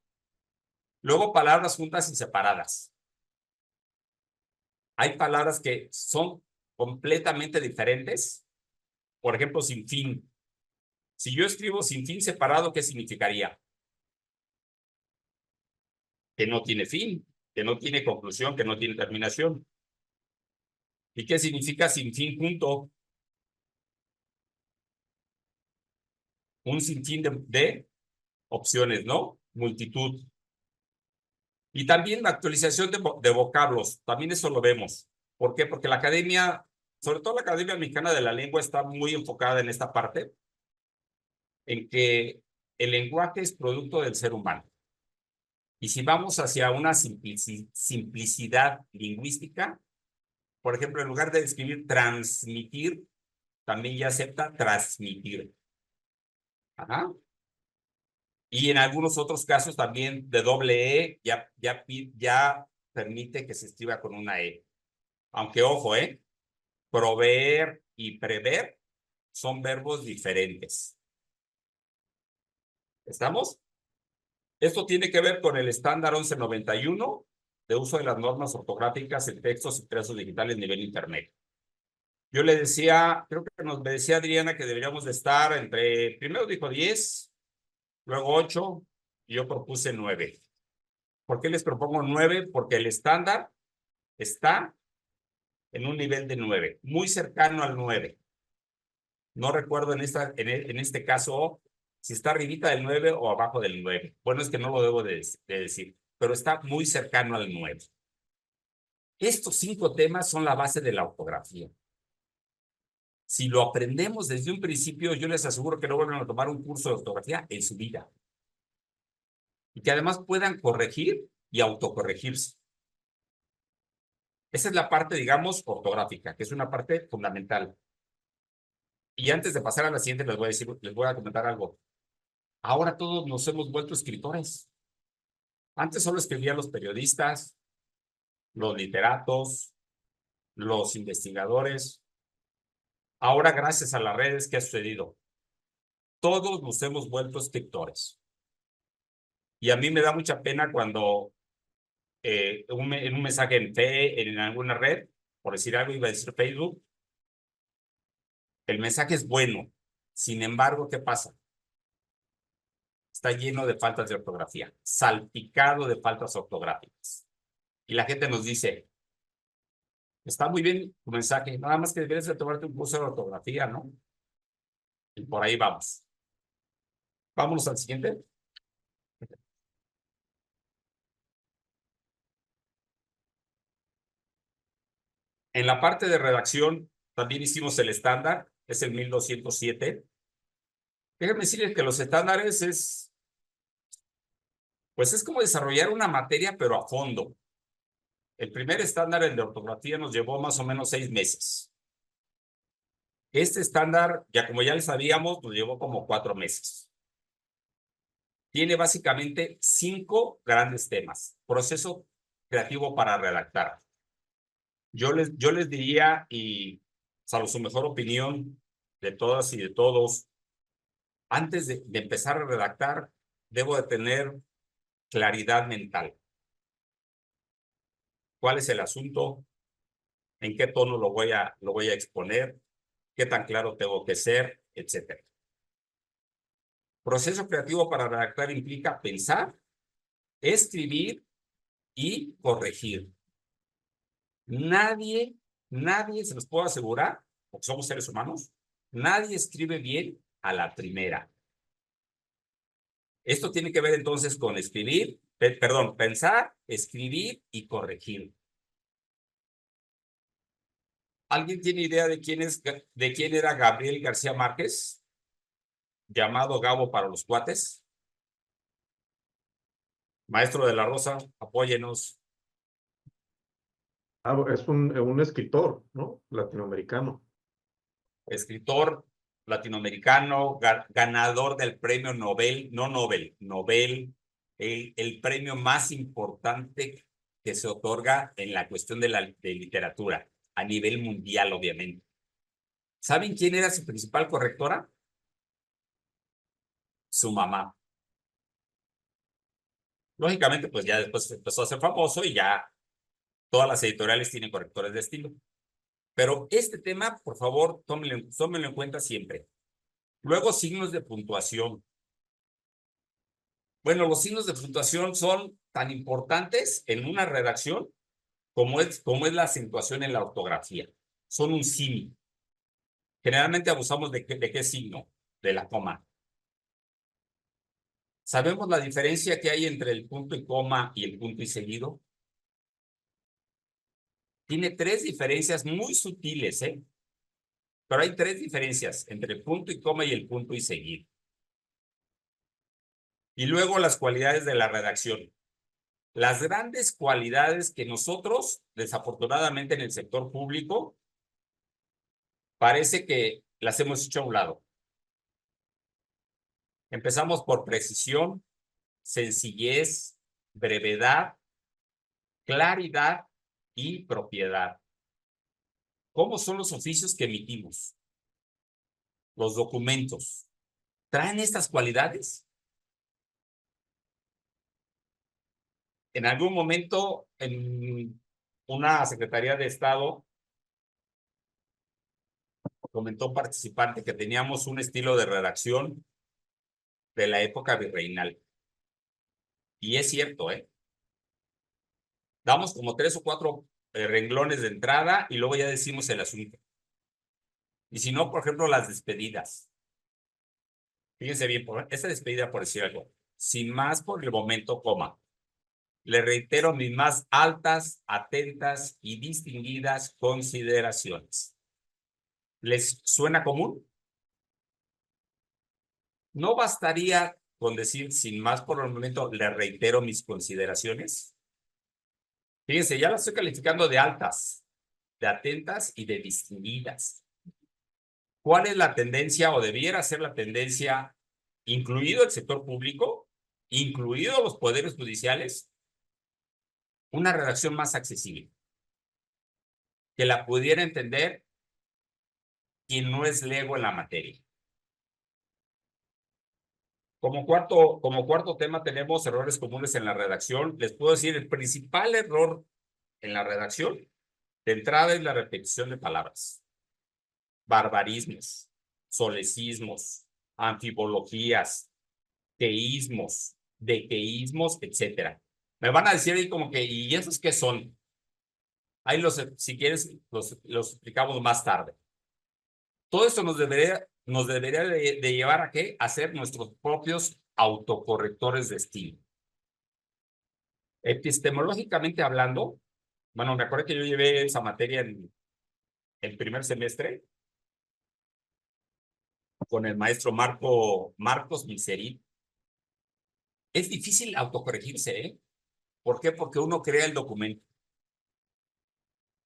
Speaker 1: Luego, palabras juntas y separadas. Hay palabras que son completamente diferentes. Por ejemplo, sin fin. Si yo escribo sin fin separado, ¿qué significaría? Que no tiene fin, que no tiene conclusión, que no tiene terminación. ¿Y qué significa sin fin junto? Un sinfín de opciones, ¿no? Multitud. Y también la actualización de vocablos, también eso lo vemos. ¿Por qué? Porque la academia, sobre todo la Academia Mexicana de la Lengua, está muy enfocada en esta parte, en que el lenguaje es producto del ser humano. Y si vamos hacia una simplicidad lingüística, por ejemplo, en lugar de escribir transmitir, también ya acepta transmitir. Ajá. Y en algunos otros casos también de doble E ya permite que se escriba con una E. Aunque ojo, proveer y prever son verbos diferentes. ¿Estamos? Esto tiene que ver con el estándar 1191 de uso de las normas ortográficas en textos impresos digitales nivel intermedio. Yo le decía, creo que me decía Adriana que deberíamos de estar entre, primero dijo 10, luego 8, y yo propuse 9. ¿Por qué les propongo 9? Porque el estándar está en un nivel de 9, muy cercano al 9. No recuerdo en este caso si está arribita del 9 o abajo del 9. Bueno, es que no lo debo de decir, pero está muy cercano al 9. Estos 5 temas son la base de la ortografía. Si lo aprendemos desde un principio, yo les aseguro que no vuelven a tomar un curso de ortografía en su vida. Y que además puedan corregir y autocorregirse. Esa es la parte, digamos, ortográfica, que es una parte fundamental. Y antes de pasar a la siguiente, les voy a comentar algo. Ahora todos nos hemos vuelto escritores. Antes solo escribían los periodistas, los literatos, los investigadores. Ahora, gracias a las redes, ¿qué ha sucedido? Todos nos hemos vuelto escritores. Y a mí me da mucha pena cuando en un mensaje en alguna red, por decir algo, iba a decir Facebook, el mensaje es bueno. Sin embargo, ¿qué pasa? Está lleno de faltas de ortografía, salpicado de faltas ortográficas. Y la gente nos dice, está muy bien tu mensaje, nada más que deberías de tomarte un curso de ortografía, ¿no? Y por ahí vamos. Vámonos al siguiente. En la parte de redacción también hicimos el estándar, es el 1207. Déjenme decirles que los estándares pues es como desarrollar una materia, pero a fondo. El primer estándar, el de ortografía, nos llevó más o menos 6 meses. Este estándar, como ya les sabíamos, nos llevó como 4 meses. tiene básicamente 5 grandes temas. Proceso creativo para redactar. Yo les diría, y salvo su mejor opinión de todas y de todos, antes de empezar a redactar, debo de tener claridad mental. ¿Cuál es el asunto? ¿En qué tono lo voy a exponer? ¿Qué tan claro tengo que ser? Etcétera. Proceso creativo para redactar implica pensar, escribir y corregir. Nadie, se los puedo asegurar, porque somos seres humanos, nadie escribe bien a la primera. Esto tiene que ver entonces con escribir, pensar, escribir y corregir. ¿Alguien tiene idea de quién era Gabriel García Márquez? Llamado Gabo para los cuates. Maestro de la Rosa, apóyenos.
Speaker 5: Es un escritor, ¿no? Latinoamericano.
Speaker 1: Escritor latinoamericano, ganador del premio Nobel, no Nobel, Nobel, el premio más importante que se otorga en la cuestión de literatura, a nivel mundial, obviamente. ¿Saben quién era su principal correctora? Su mamá. Lógicamente, pues ya después empezó a ser famoso y ya todas las editoriales tienen correctores de estilo. Pero este tema, por favor, tómenlo en cuenta siempre. Luego, signos de puntuación. Bueno, los signos de puntuación son tan importantes en una redacción como es la acentuación en la ortografía. Son un símil. Generalmente abusamos de qué signo, de la coma. ¿Sabemos la diferencia que hay entre el punto y coma y el punto y seguido? Tiene 3 diferencias muy sutiles, ¿eh? Pero hay 3 diferencias entre el punto y coma y el punto y seguido. Y luego las cualidades de la redacción. Las grandes cualidades que nosotros, desafortunadamente en el sector público, parece que las hemos hecho a un lado. Empezamos por precisión, sencillez, brevedad, claridad y propiedad. ¿Cómo son los oficios que emitimos? Los documentos. ¿Traen estas cualidades? En algún momento, en una Secretaría de Estado, comentó un participante que teníamos un estilo de redacción de la época virreinal. Y es cierto, ¿eh? Damos como 3 o 4 renglones de entrada y luego ya decimos el asunto. Y si no, por ejemplo, las despedidas. Fíjense bien, esta despedida, por decir algo, sin más por el momento, coma. Le reitero mis más altas, atentas y distinguidas consideraciones. ¿Les suena común? ¿No bastaría con decir sin más por el momento, le reitero mis consideraciones? Fíjense, ya las estoy calificando de altas, de atentas y de distinguidas. ¿Cuál es la tendencia o debiera ser la tendencia, incluido el sector público, incluido los poderes judiciales? Una redacción más accesible, que la pudiera entender quien no es lego en la materia. Como cuarto tema tenemos errores comunes en la redacción. Les puedo decir, el principal error en la redacción de entrada es la repetición de palabras. Barbarismos, solecismos, anfibologías, teísmos, dequeísmos, etc. Me van a decir ahí como que, ¿y esos qué son? Ahí si quieres, los explicamos más tarde. Todo esto nos debería de llevar a ¿qué? A ser nuestros propios autocorrectores de estilo. Epistemológicamente hablando, bueno, me acuerdo que yo llevé esa materia en el primer semestre con el maestro Marcos Miserit. Es difícil autocorregirse, ¿eh? ¿Por qué? Porque uno crea el documento.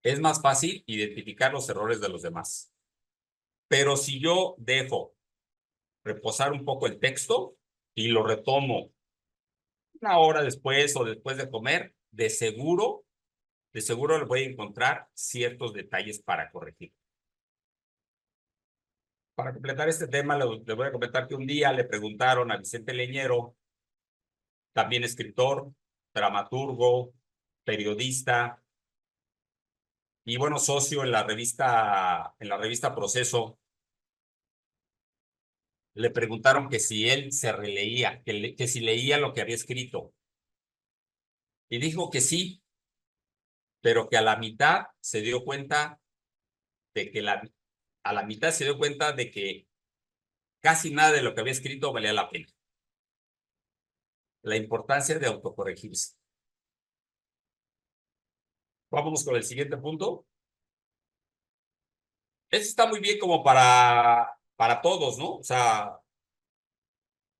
Speaker 1: Es más fácil identificar los errores de los demás. Pero si yo dejo reposar un poco el texto, y lo retomo una hora después o después de comer, de seguro le voy a encontrar ciertos detalles para corregir. Para completar este tema, le voy a comentar que un día le preguntaron a Vicente Leñero, también escritor, dramaturgo, periodista y bueno, socio en la revista Proceso. Le preguntaron que si él se releía, que si leía lo que había escrito. Y dijo que sí, pero que a la mitad se dio cuenta de que casi nada de lo que había escrito valía la pena. La importancia de autocorregirse. Vámonos con el siguiente punto. Eso está muy bien como para todos, ¿no? O sea,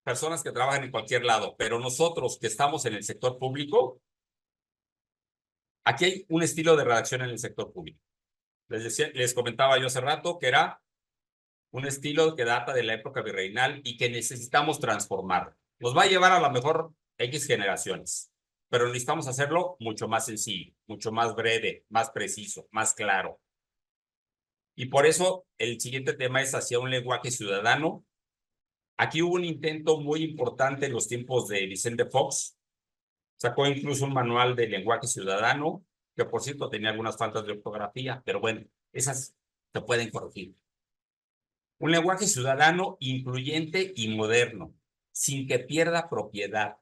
Speaker 1: personas que trabajan en cualquier lado, pero nosotros que estamos en el sector público, aquí hay un estilo de redacción en el sector público. Les comentaba yo hace rato que era un estilo que data de la época virreinal y que necesitamos transformar. Nos va a llevar a lo mejor X generaciones, pero necesitamos hacerlo mucho más sencillo, mucho más breve, más preciso, más claro. Y por eso el siguiente tema es hacia un lenguaje ciudadano. Aquí hubo un intento muy importante en los tiempos de Vicente Fox. Sacó incluso un manual de lenguaje ciudadano, que por cierto tenía algunas faltas de ortografía, pero bueno, esas se pueden corregir. Un lenguaje ciudadano incluyente y moderno, sin que pierda propiedad.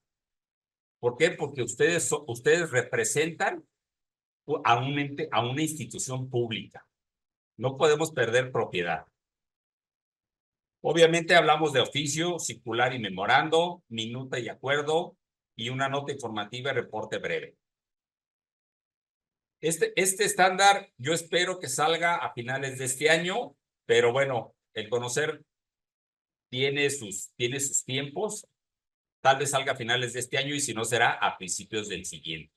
Speaker 1: ¿Por qué? Porque ustedes representan a un ente, a una institución pública. No podemos perder propiedad. Obviamente hablamos de oficio, circular y memorando, minuta y acuerdo, y una nota informativa y reporte breve. Este estándar yo espero que salga a finales de este año, pero bueno, el conocer tiene sus tiempos. Tal vez salga a finales de este año y si no será a principios del siguiente.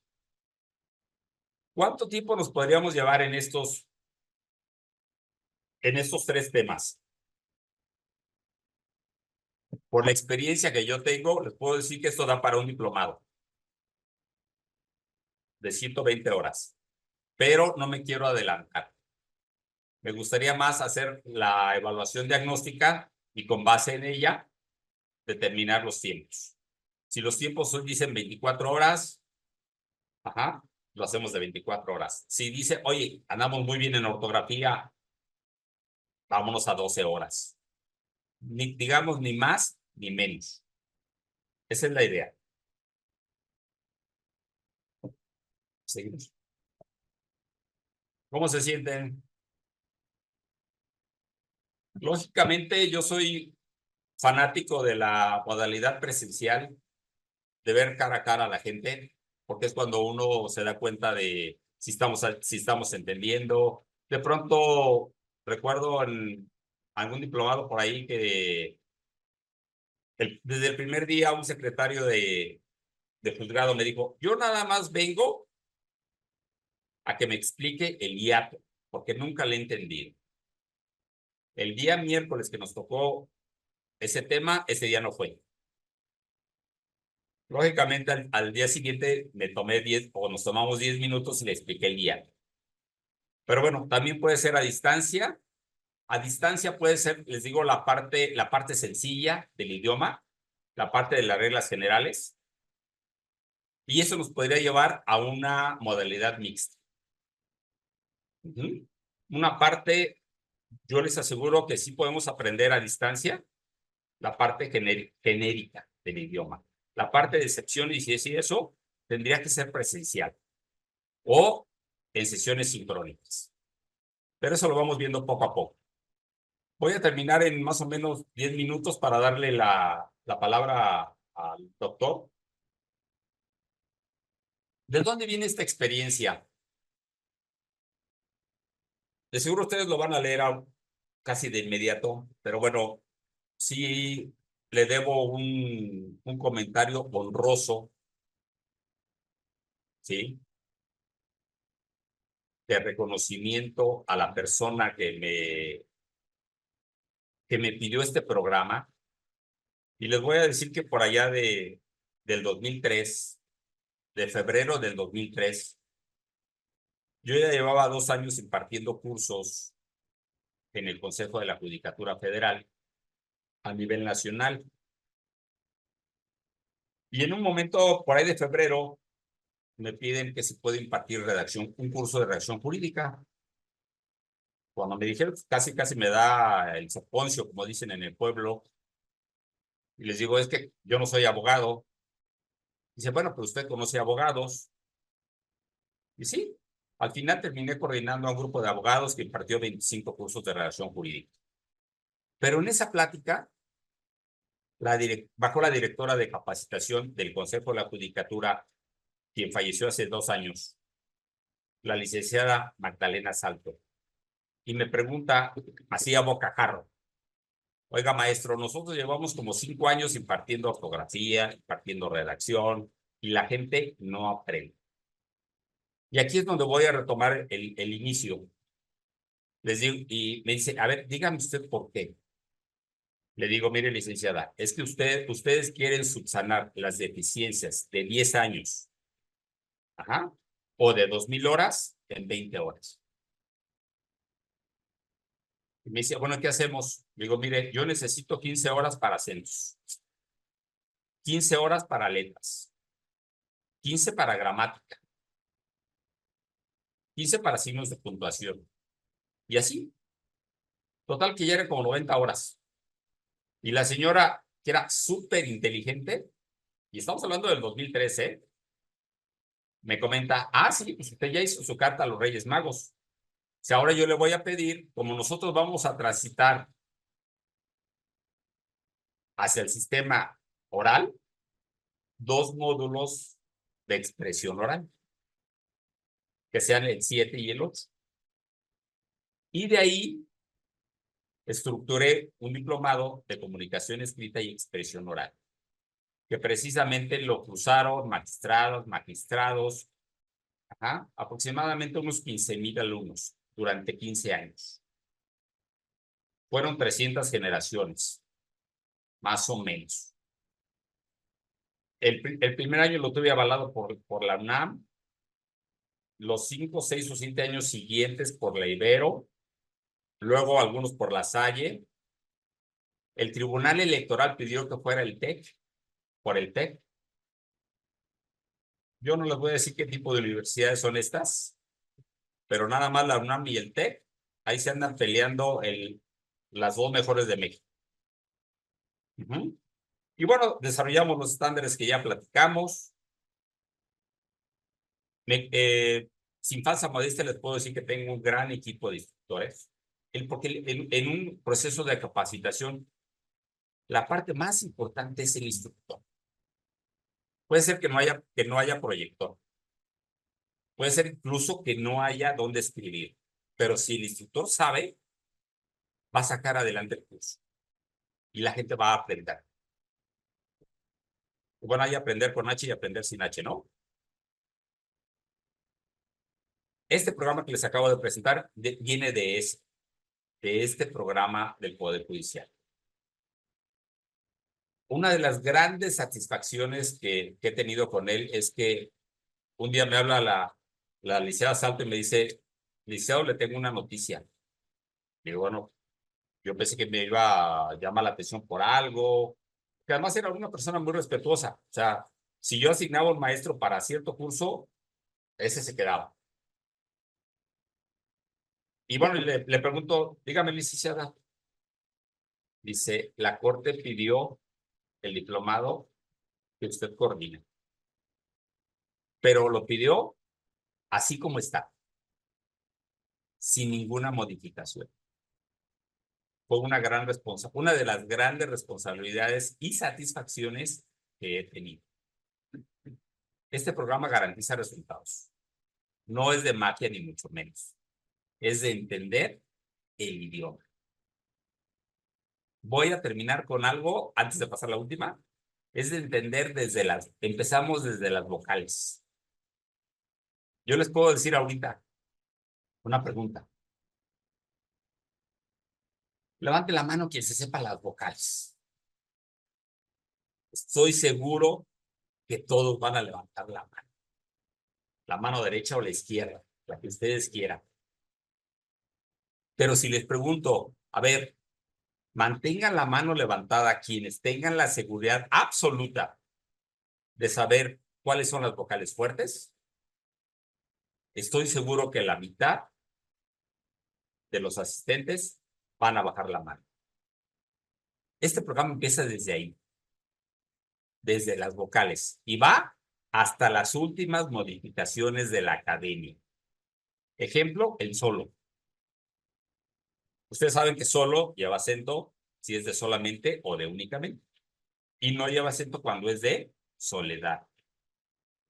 Speaker 1: ¿Cuánto tiempo nos podríamos llevar en estos tres temas? Por la experiencia que yo tengo, les puedo decir que esto da para un diplomado de 120 horas, pero no me quiero adelantar. Me gustaría más hacer la evaluación diagnóstica y con base en ella determinar los tiempos. Si los tiempos dicen 24 horas, ajá, lo hacemos de 24 horas. Si dice, oye, andamos muy bien en ortografía, vámonos a 12 horas. Digamos, ni más ni menos. Esa es la idea. Seguimos. ¿Cómo se sienten? Lógicamente, yo soy fanático de la modalidad presencial, de ver cara a cara a la gente, porque es cuando uno se da cuenta de si estamos entendiendo. De pronto, recuerdo en algún diplomado por ahí que desde el primer día un secretario de juzgado me dijo, yo nada más vengo a que me explique el hiato, porque nunca le he entendido. El día miércoles que nos tocó ese tema, ese día no fue. Lógicamente, al día siguiente nos tomamos 10 minutos y le expliqué el hiato. Pero bueno, también puede ser a distancia. A distancia puede ser, les digo, la parte sencilla del idioma, la parte de las reglas generales. Y eso nos podría llevar a una modalidad mixta. Una parte, yo les aseguro que sí podemos aprender a distancia, la parte genérica del idioma. La parte de excepciones y eso tendría que ser presencial o en sesiones sincrónicas. Pero eso lo vamos viendo poco a poco. Voy a terminar en más o menos 10 minutos para darle la palabra al doctor. ¿De dónde viene esta experiencia? De seguro ustedes lo van a leer casi de inmediato, pero bueno, sí le debo un comentario honroso, ¿sí? De reconocimiento a la persona que me pidió este programa. Y les voy a decir que por allá del 2003, de febrero del 2003, yo ya llevaba 2 años impartiendo cursos en el Consejo de la Judicatura Federal a nivel nacional. Y en un momento por ahí de febrero me piden que se puede impartir un curso de redacción jurídica. Cuando me dijeron, casi me da el soponcio, como dicen en el pueblo, y les digo, es que yo no soy abogado. Dice, bueno, pero usted conoce abogados. Y sí, al final terminé coordinando a un grupo de abogados que impartió 25 cursos de redacción jurídica. Pero en esa plática, bajó la directora de capacitación del Consejo de la Judicatura, quien falleció hace 2 años, la licenciada Magdalena Salto, y me pregunta, así a bocajarro, oiga, maestro, nosotros llevamos como 5 años impartiendo ortografía, impartiendo redacción, y la gente no aprende. Y aquí es donde voy a retomar el inicio. Les digo, y me dice, a ver, dígame usted por qué. Le digo, mire, licenciada, es que ustedes quieren subsanar las deficiencias de 10 años, ajá, o de 2,000 horas en 20 horas. Y me dice, bueno, ¿qué hacemos? Le digo, mire, yo necesito 15 horas para acentos, 15 horas para letras, 15 para gramática, 15 para signos de puntuación. Y así, total que ya eran como 90 horas. Y la señora, que era súper inteligente, y estamos hablando del 2013, me comenta, sí, pues usted ya hizo su carta a los Reyes Magos. Si ahora yo le voy a pedir, como nosotros vamos a transitar hacia el sistema oral, 2 módulos de expresión oral, que sean el 7 y el 8. Y de ahí estructuré un diplomado de comunicación escrita y expresión oral, que precisamente lo cruzaron magistrados, aproximadamente unos 15,000 alumnos durante 15 años. Fueron 300 generaciones, más o menos. El primer año lo tuve avalado por la UNAM, los 5, 6 o 7 años siguientes por la Ibero, luego algunos por la Salle. El Tribunal Electoral pidió que fuera el TEC, por el TEC. Yo no les voy a decir qué tipo de universidades son estas, pero nada más la UNAM y el TEC, ahí se andan peleando las 2 mejores de México. Y bueno, desarrollamos los estándares que ya platicamos. Sin falsa modestia les puedo decir que tengo un gran equipo de instructores, porque en un proceso de capacitación, la parte más importante es el instructor. Puede ser que no haya proyector. Puede ser incluso que no haya dónde escribir. Pero si el instructor sabe, va a sacar adelante el curso. Y la gente va a aprender. Bueno, hay aprender con H y aprender sin H, ¿no? Este programa que les acabo de presentar viene de este programa del Poder Judicial. Una de las grandes satisfacciones que he tenido con él es que un día me habla la licenciada Salto y me dice, licenciado, le tengo una noticia. Digo, bueno, yo pensé que me iba a llamar la atención por algo, que además era una persona muy respetuosa. O sea, si yo asignaba un maestro para cierto curso, ese se quedaba. Y bueno, le pregunto, dígame, licenciada. Dice, la Corte pidió el diplomado que usted coordina, pero lo pidió así como está, sin ninguna modificación. Fue una de las grandes responsabilidades y satisfacciones que he tenido. Este programa garantiza resultados. No es de magia ni mucho menos. Es de entender el idioma. Voy a terminar con algo antes de pasar la última. Es de entender empezamos desde las vocales. Yo les puedo decir ahorita una pregunta. Levante la mano quien se sepa las vocales. estoy seguro que todos van a levantar la mano derecha o la izquierda, la que ustedes quieran. Pero si les pregunto, a ver, mantengan la mano levantada quienes tengan la seguridad absoluta de saber cuáles son las vocales fuertes, estoy seguro que la mitad de los asistentes van a bajar la mano. Este programa empieza desde ahí, desde las vocales, y va hasta las últimas modificaciones de la academia. Ejemplo, el solo. Ustedes saben que solo lleva acento si es de solamente o de únicamente. Y no lleva acento cuando es de soledad.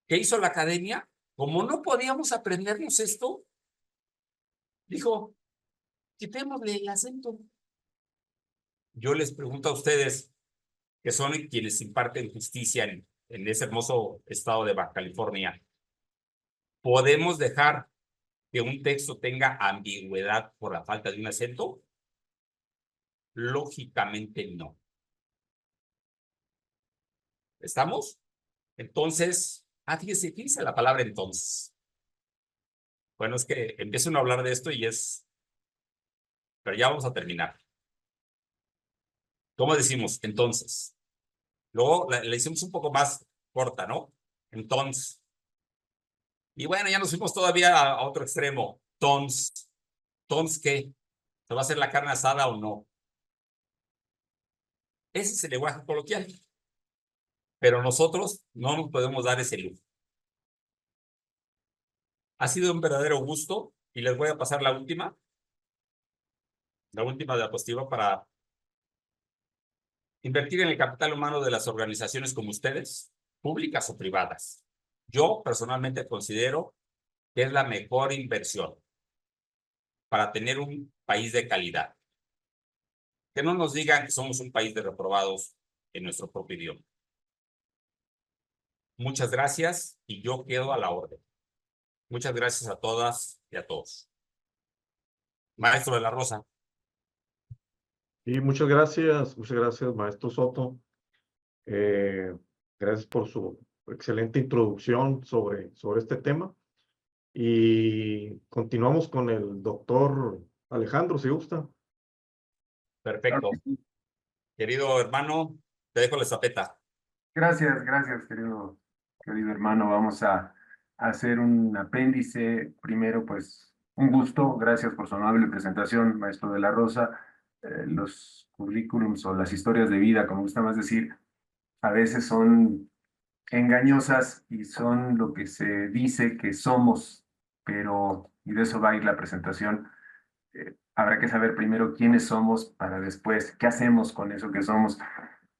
Speaker 1: ¿Qué hizo la academia? Como no podíamos aprendernos esto, dijo, quitémosle el acento. Yo les pregunto a ustedes, que son quienes imparten justicia en ese hermoso estado de Baja California, ¿podemos dejar que un texto tenga ambigüedad por la falta de un acento? Lógicamente no. ¿Estamos? Entonces, fíjense la palabra entonces. Bueno, es que empiezo a hablar de esto y pero ya vamos a terminar. ¿Cómo decimos? Entonces. Luego la hicimos un poco más corta, ¿no? Entonces. Y bueno, ya nos fuimos todavía a otro extremo. Tons. ¿Tons qué? ¿Se va a hacer la carne asada o no? Ese es el lenguaje coloquial. Pero nosotros no nos podemos dar ese lujo. Ha sido un verdadero gusto y les voy a pasar la última diapositiva para invertir en el capital humano de las organizaciones como ustedes, públicas o privadas. Yo personalmente considero que es la mejor inversión para tener un país de calidad. Que no nos digan que somos un país de reprobados en nuestro propio idioma. Muchas gracias y yo quedo a la orden. Muchas gracias a todas y a todos. Maestro de la Rosa.
Speaker 5: Y muchas gracias, maestro Soto. Gracias por su excelente introducción sobre este tema. Y continuamos con el doctor Alejandro, si gusta.
Speaker 1: Perfecto. Querido hermano, te dejo la estafeta.
Speaker 6: Gracias, querido hermano. Vamos a hacer un apéndice. Primero, pues, un gusto. Gracias por su amable presentación, maestro de la Rosa. Los currículums o las historias de vida, como gusta más decir, a veces son engañosas y son lo que se dice que somos, pero, y de eso va a ir la presentación, habrá que saber primero quiénes somos para después qué hacemos con eso que somos.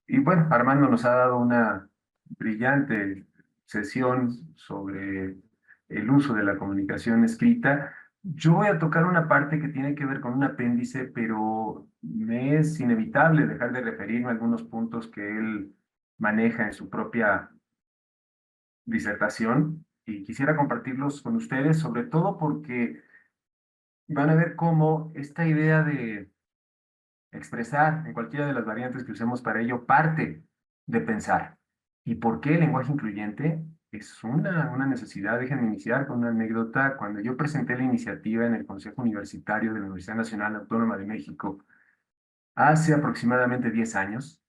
Speaker 6: Y bueno, Armando nos ha dado una brillante sesión sobre el uso de la comunicación escrita. Yo voy a tocar una parte que tiene que ver con un apéndice, pero me es inevitable dejar de referirme a algunos puntos que él maneja en su propia disertación y quisiera compartirlos con ustedes, sobre todo porque van a ver cómo esta idea de expresar en cualquiera de las variantes que usemos para ello parte de pensar. ¿Y por qué el lenguaje incluyente? Es una necesidad. Déjenme iniciar con una anécdota. Cuando yo presenté la iniciativa en el Consejo Universitario de la Universidad Nacional Autónoma de México hace aproximadamente 10 años,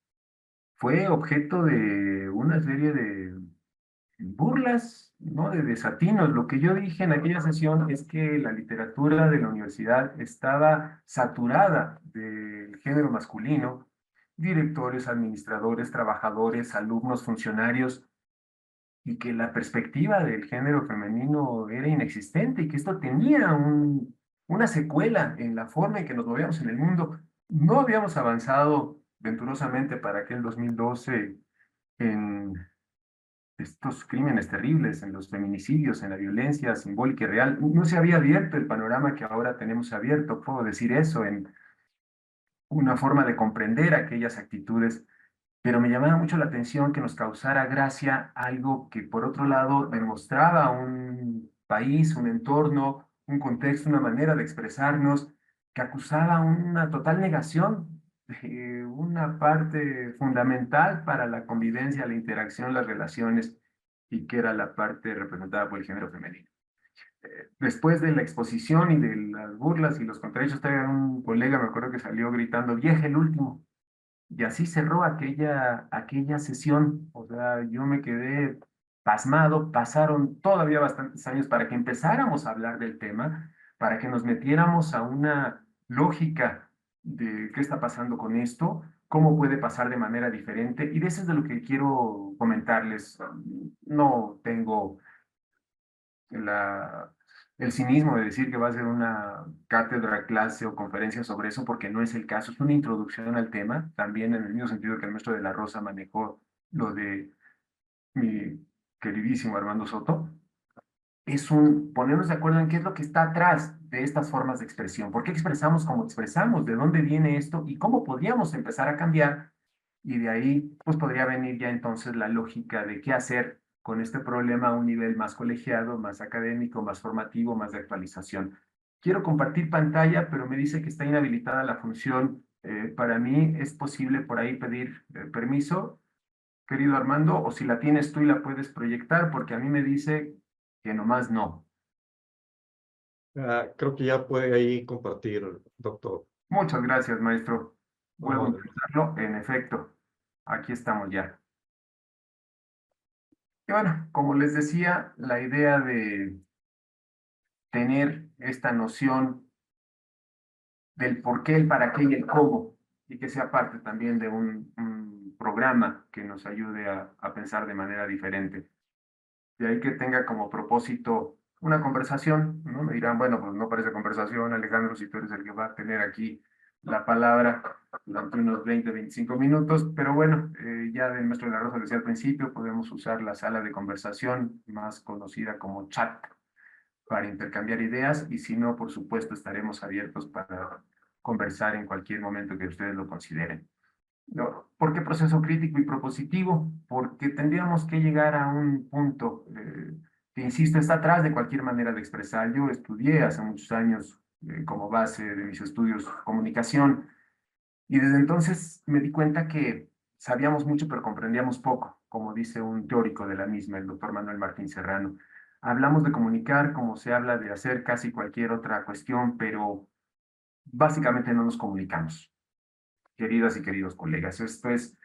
Speaker 6: fue objeto de una serie de burlas, ¿no? De desatinos. Lo que yo dije en aquella sesión es que la literatura de la universidad estaba saturada del género masculino, directores, administradores, trabajadores, alumnos, funcionarios, y que la perspectiva del género femenino era inexistente y que esto tenía una secuela en la forma en que nos movíamos en el mundo. No habíamos avanzado venturosamente para aquel 2012 en estos crímenes terribles, en los feminicidios, en la violencia simbólica y real. No se había abierto el panorama que ahora tenemos abierto, puedo decir eso, en una forma de comprender aquellas actitudes, pero me llamaba mucho la atención que nos causara gracia algo que por otro lado demostraba un país, un entorno, un contexto, una manera de expresarnos, que acusaba una total negación de una parte fundamental para la convivencia, la interacción, las relaciones, y que era la parte representada por el género femenino. Después de la exposición y de las burlas y los contradichos, traía un colega, me acuerdo que salió gritando, vieja el último. Y así cerró aquella sesión. O sea, yo me quedé pasmado. Pasaron todavía bastantes años para que empezáramos a hablar del tema, para que nos metiéramos a una lógica de qué está pasando con esto, cómo puede pasar de manera diferente. Y de eso es de lo que quiero comentarles. No tengo la, el cinismo de decir que va a ser una cátedra, clase o conferencia sobre eso, porque no es el caso. Es una introducción al tema, también en el mismo sentido que el maestro de la Rosa manejó lo de mi queridísimo Armando Soto. Es un ponernos de acuerdo en qué es lo que está atrás de estas formas de expresión. ¿Por qué expresamos como expresamos? ¿De dónde viene esto? ¿Y cómo podríamos empezar a cambiar? Y de ahí, pues podría venir ya entonces la lógica de qué hacer con este problema a un nivel más colegiado, más académico, más formativo, más de actualización. Quiero compartir pantalla, pero me dice que está inhabilitada la función. Para mí es posible por ahí pedir permiso, querido Armando, o si la tienes tú y la puedes proyectar, porque a mí me dice que nomás no.
Speaker 5: Creo que ya puede ahí compartir, doctor.
Speaker 6: Muchas gracias, maestro. Vuelvo a
Speaker 5: Vamos.
Speaker 6: intentarlo. En efecto, aquí estamos ya. Y bueno, como les decía, la idea de tener esta noción del por qué, el para qué y el cómo, y que sea parte también de un programa que nos ayude a pensar de manera diferente. De ahí que tenga como propósito una conversación, ¿no? Me dirán, bueno, pues no parece conversación, Alejandro, si tú eres el que va a tener aquí la palabra durante unos 20, 25 minutos, pero bueno, ya el maestro de la Rosa decía al principio, podemos usar la sala de conversación, más conocida como chat, para intercambiar ideas, y si no, por supuesto, estaremos abiertos para conversar en cualquier momento que ustedes lo consideren. No, ¿por qué proceso crítico y propositivo? Porque tendríamos que llegar a un punto que, insisto, está atrás de cualquier manera de expresar. Yo estudié hace muchos años como base de mis estudios comunicación, y desde entonces me di cuenta que sabíamos mucho pero comprendíamos poco, como dice un teórico de la misma, el doctor Manuel Martín Serrano. Hablamos de comunicar como se habla de hacer casi cualquier otra cuestión, pero básicamente no nos comunicamos, queridas y queridos colegas. Esto es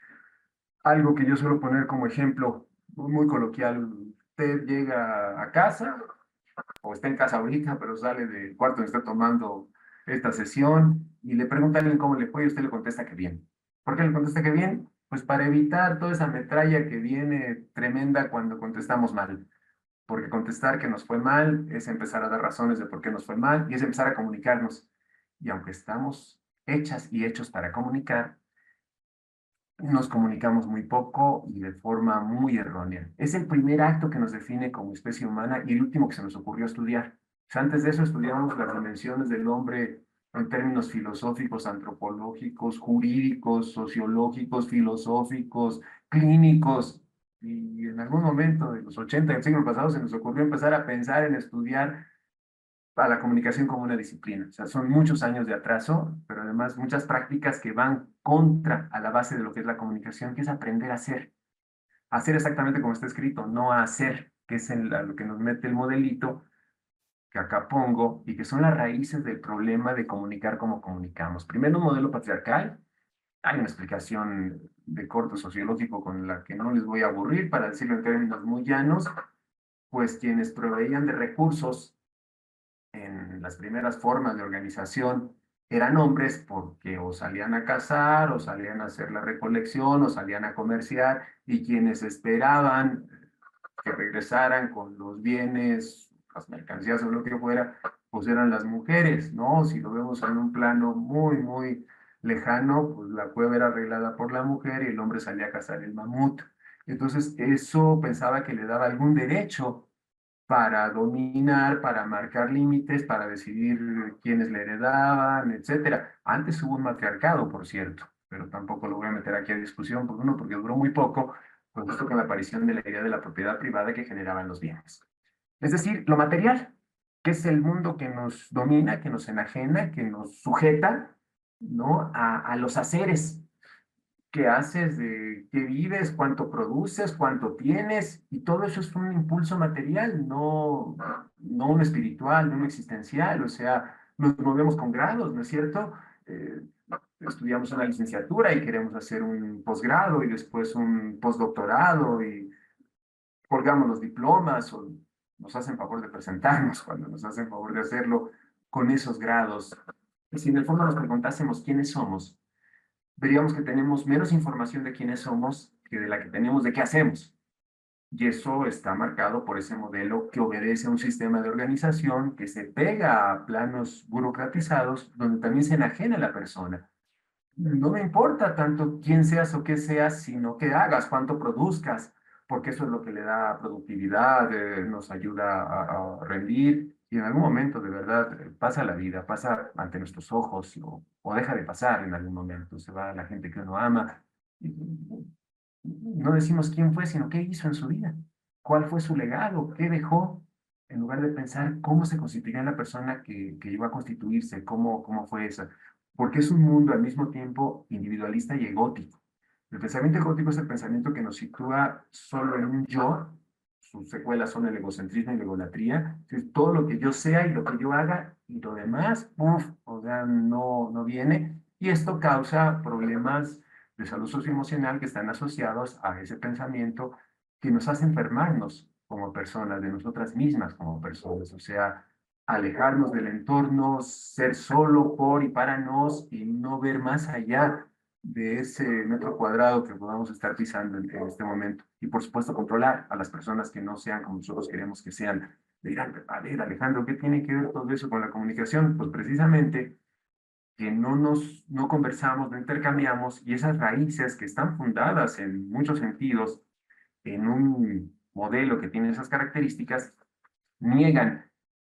Speaker 6: algo que yo suelo poner como ejemplo muy coloquial. Usted llega a casa, o está en casa ahorita, pero sale del cuarto donde está tomando esta sesión, y le pregunta a alguien cómo le fue, y usted le contesta que bien. ¿Por qué le contesta que bien? Pues para evitar toda esa metralla que viene tremenda cuando contestamos mal. Porque contestar que nos fue mal es empezar a dar razones de por qué nos fue mal, y es empezar a comunicarnos. Y aunque estamos hechas y hechos para comunicar, nos comunicamos muy poco y de forma muy errónea. Es el primer acto que nos define como especie humana y el último que se nos ocurrió estudiar. O sea, antes de eso estudiamos las dimensiones del hombre en términos filosóficos, antropológicos, jurídicos, sociológicos, filosóficos, clínicos. Y en algún momento de los 80 del siglo pasado se nos ocurrió empezar a pensar en estudiar a la comunicación como una disciplina. O sea, son muchos años de atraso, pero además muchas prácticas que van contra a la base de lo que es la comunicación, que es aprender a hacer. Hacer exactamente como está escrito, no a hacer, que es en lo que nos mete el modelito que acá pongo, y que son las raíces del problema de comunicar como comunicamos. Primero, un modelo patriarcal. Hay una explicación de corte sociológico con la que no les voy a aburrir, para decirlo en términos muy llanos, pues quienes proveían de recursos en las primeras formas de organización eran hombres, porque o salían a cazar, o salían a hacer la recolección, o salían a comerciar, y quienes esperaban que regresaran con los bienes, las mercancías o lo que fuera, pues eran las mujeres, ¿no? Si lo vemos en un plano muy, muy lejano, pues la cueva era arreglada por la mujer y el hombre salía a cazar el mamut. Entonces, eso pensaba que le daba algún derecho para dominar, para marcar límites, para decidir quiénes le heredaban, etcétera. Antes hubo un matriarcado, por cierto, pero tampoco lo voy a meter aquí a discusión, porque uno, porque duró muy poco, pues justo con la aparición de la idea de la propiedad privada que generaban los bienes. Es decir, lo material, que es el mundo que nos domina, que nos enajena, que nos sujeta, ¿no? A los haceres. ¿Qué haces? ¿De qué vives? ¿Cuánto produces? ¿Cuánto tienes? Y todo eso es un impulso material, no uno espiritual, no uno existencial. O sea, nos movemos con grados, ¿no es cierto? Estudiamos una licenciatura y queremos hacer un posgrado y después un postdoctorado y colgamos los diplomas o nos hacen favor de presentarnos cuando nos hacen favor de hacerlo con esos grados. Y si en el fondo nos preguntásemos quiénes somos, veríamos que tenemos menos información de quiénes somos que de la que tenemos de qué hacemos. Y eso está marcado por ese modelo que obedece a un sistema de organización que se pega a planos burocratizados donde también se enajena a la persona. No me importa tanto quién seas o qué seas, sino qué hagas, cuánto produzcas, porque eso es lo que le da productividad, nos ayuda a rendir y en algún momento de verdad pasa la vida, pasa ante nuestros ojos o deja de pasar en algún momento, se va la gente que uno ama. Y no decimos quién fue, sino qué hizo en su vida, cuál fue su legado, qué dejó, en lugar de pensar cómo se constituiría la persona que iba a constituirse, cómo fue esa porque es un mundo al mismo tiempo individualista y egótico. El pensamiento egótico es el pensamiento que nos sitúa solo en un yo, sus secuelas son el egocentrismo y la egolatría, es todo lo que yo sea y lo que yo haga y lo demás, uff, o sea, no viene, y esto causa problemas de salud socioemocional que están asociados a ese pensamiento que nos hace enfermarnos como personas, de nosotras mismas como personas, o sea, alejarnos del entorno, ser solo por y para nos y no ver más allá de ese metro cuadrado que podamos estar pisando en este momento. Y por supuesto controlar a las personas que no sean como nosotros queremos que sean. Dirán, a ver, Alejandro, ¿qué tiene que ver todo eso con la comunicación? Pues precisamente que no conversamos, no intercambiamos y esas raíces que están fundadas en muchos sentidos en un modelo que tiene esas características, niegan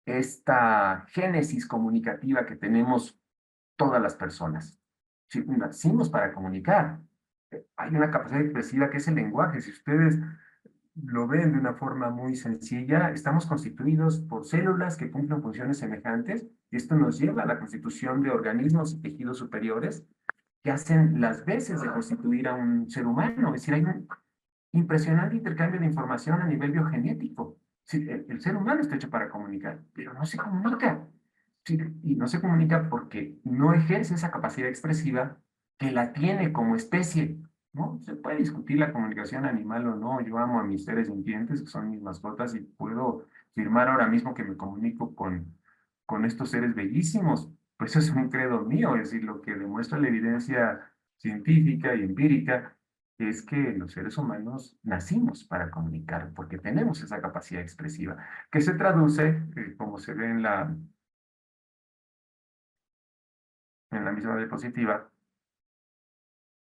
Speaker 6: esta génesis comunicativa que tenemos todas las personas. Si nacimos para comunicar. Hay una capacidad expresiva que es el lenguaje. Si ustedes lo ven de una forma muy sencilla, estamos constituidos por células que cumplen funciones semejantes y esto nos lleva a la constitución de organismos y tejidos superiores que hacen las veces de constituir a un ser humano. Es decir, hay un impresionante intercambio de información a nivel biogenético. Sí, el ser humano está hecho para comunicar, pero no se comunica. Sí, y no se comunica porque no ejerce esa capacidad expresiva que la tiene como especie, ¿no? Se puede discutir la comunicación animal o no. Yo amo a mis seres sintientes, que son mis mascotas, y puedo afirmar ahora mismo que me comunico con estos seres bellísimos. Pues eso es un credo mío, es decir, lo que demuestra la evidencia científica y empírica es que los seres humanos nacimos para comunicar, porque tenemos esa capacidad expresiva, que se traduce, como se ve en la misma diapositiva,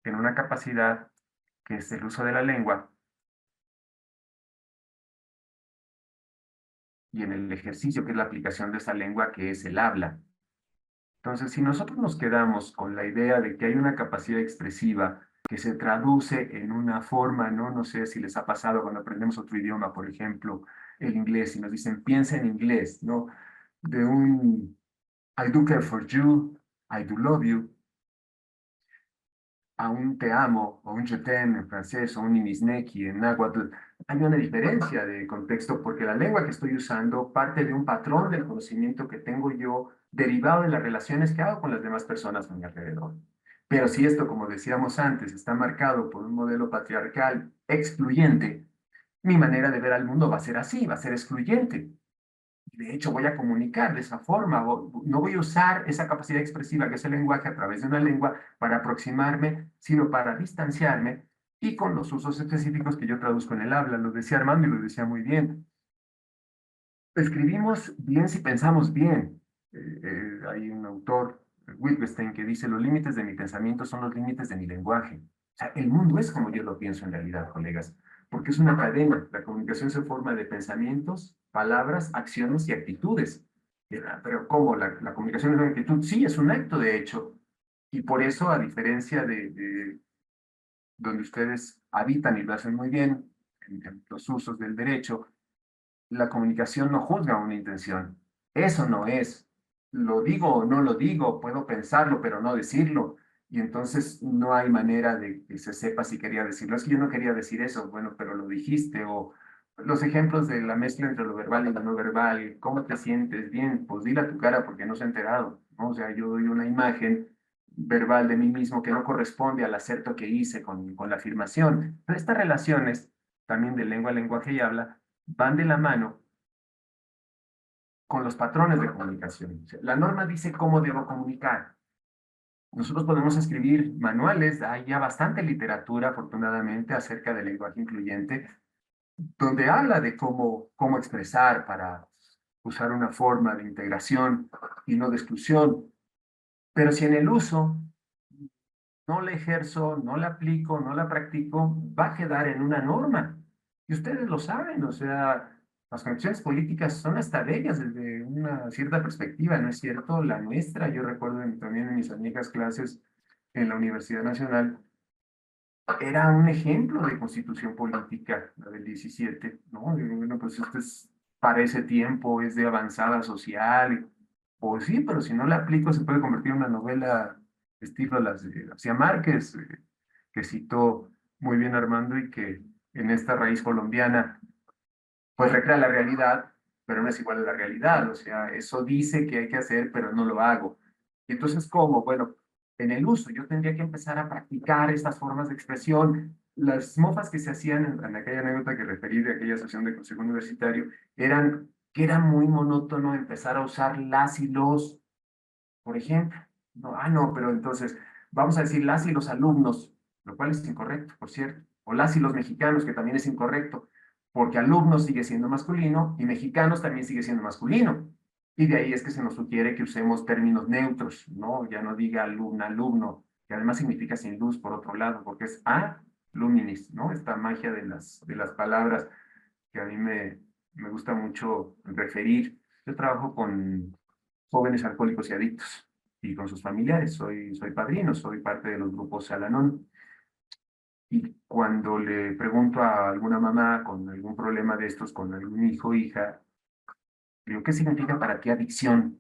Speaker 6: en una capacidad que es el uso de la lengua y en el ejercicio que es la aplicación de esa lengua que es el habla. Entonces, si nosotros nos quedamos con la idea de que hay una capacidad expresiva que se traduce en una forma, ¿no? No sé si les ha pasado cuando aprendemos otro idioma, por ejemplo, el inglés, y nos dicen, piensa en inglés, ¿no? De un I do care for you, I do love you, a un te amo, o un je t'aime en francés, o un inisneki en náhuatl, hay una diferencia de contexto porque la lengua que estoy usando parte de un patrón del conocimiento que tengo yo derivado de las relaciones que hago con las demás personas a mi alrededor. Pero si esto, como decíamos antes, está marcado por un modelo patriarcal excluyente, mi manera de ver al mundo va a ser así, va a ser excluyente. De hecho, voy a comunicar de esa forma. No voy a usar esa capacidad expresiva que es el lenguaje a través de una lengua para aproximarme, sino para distanciarme y con los usos específicos que yo traduzco en el habla. Lo decía Armando y lo decía muy bien. Escribimos bien si pensamos bien. Hay un autor, Wittgenstein, que dice, los límites de mi pensamiento son los límites de mi lenguaje. O sea, el mundo es como yo lo pienso en realidad, colegas, porque es una cadena. La comunicación se forma de pensamientos, palabras, acciones y actitudes. Pero ¿cómo? ¿La comunicación es una actitud? Sí, es un acto, de hecho. Y por eso, a diferencia de donde ustedes habitan y lo hacen muy bien, en los usos del derecho, la comunicación no juzga una intención. Eso no es lo digo o no lo digo, puedo pensarlo, pero no decirlo. Y entonces no hay manera de que se sepa si quería decirlo. Es que yo no quería decir eso, bueno, pero lo dijiste. O los ejemplos de la mezcla entre lo verbal y lo no verbal. ¿Cómo te sientes? Bien, pues dile a tu cara porque no se ha enterado, ¿no? O sea, yo doy una imagen verbal de mí mismo que no corresponde al acerto que hice con la afirmación. Pero estas relaciones, también de lengua, lenguaje y habla, van de la mano con los patrones de comunicación. O sea, la norma dice cómo debo comunicar. Nosotros podemos escribir manuales, hay ya bastante literatura, afortunadamente, acerca del lenguaje incluyente, donde habla de cómo expresar para usar una forma de integración y no de exclusión. Pero si en el uso no la ejerzo, no la aplico, no la practico, va a quedar en una norma. Y ustedes lo saben, o sea, las conexiones políticas son hasta bellas desde una cierta perspectiva, ¿no es cierto? La nuestra, yo recuerdo también en mis amigas clases en la Universidad Nacional, era un ejemplo de constitución política, la del 17, ¿no? Y bueno, pues esto es para ese tiempo, es de avanzada social, pues sí, pero si no la aplico se puede convertir en una novela estilo las de García Márquez, que citó muy bien Armando y que en esta raíz colombiana, pues recrea la realidad, pero no es igual a la realidad, o sea, eso dice que hay que hacer, pero no lo hago. Y entonces, ¿cómo? Bueno, en el uso, yo tendría que empezar a practicar estas formas de expresión. Las mofas que se hacían en aquella anécdota que referí de aquella sesión de consejo universitario eran que era muy monótono empezar a usar las y los, por ejemplo. No, no, pero entonces vamos a decir las y los alumnos, lo cual es incorrecto, por cierto. O las y los mexicanos, que también es incorrecto, porque alumnos sigue siendo masculino y mexicanos también sigue siendo masculino. Y de ahí es que se nos sugiere que usemos términos neutros, ¿no? Ya no diga alumna, alumno, que además significa sin luz, por otro lado, porque es a luminis, ¿no? Esta magia de las palabras que a mí me gusta mucho referir. Yo trabajo con jóvenes alcohólicos y adictos y con sus familiares. Soy padrino, soy parte de los grupos Al-Anon. Y cuando le pregunto a alguna mamá con algún problema de estos, con algún hijo o hija, digo, ¿qué significa para ti adicción?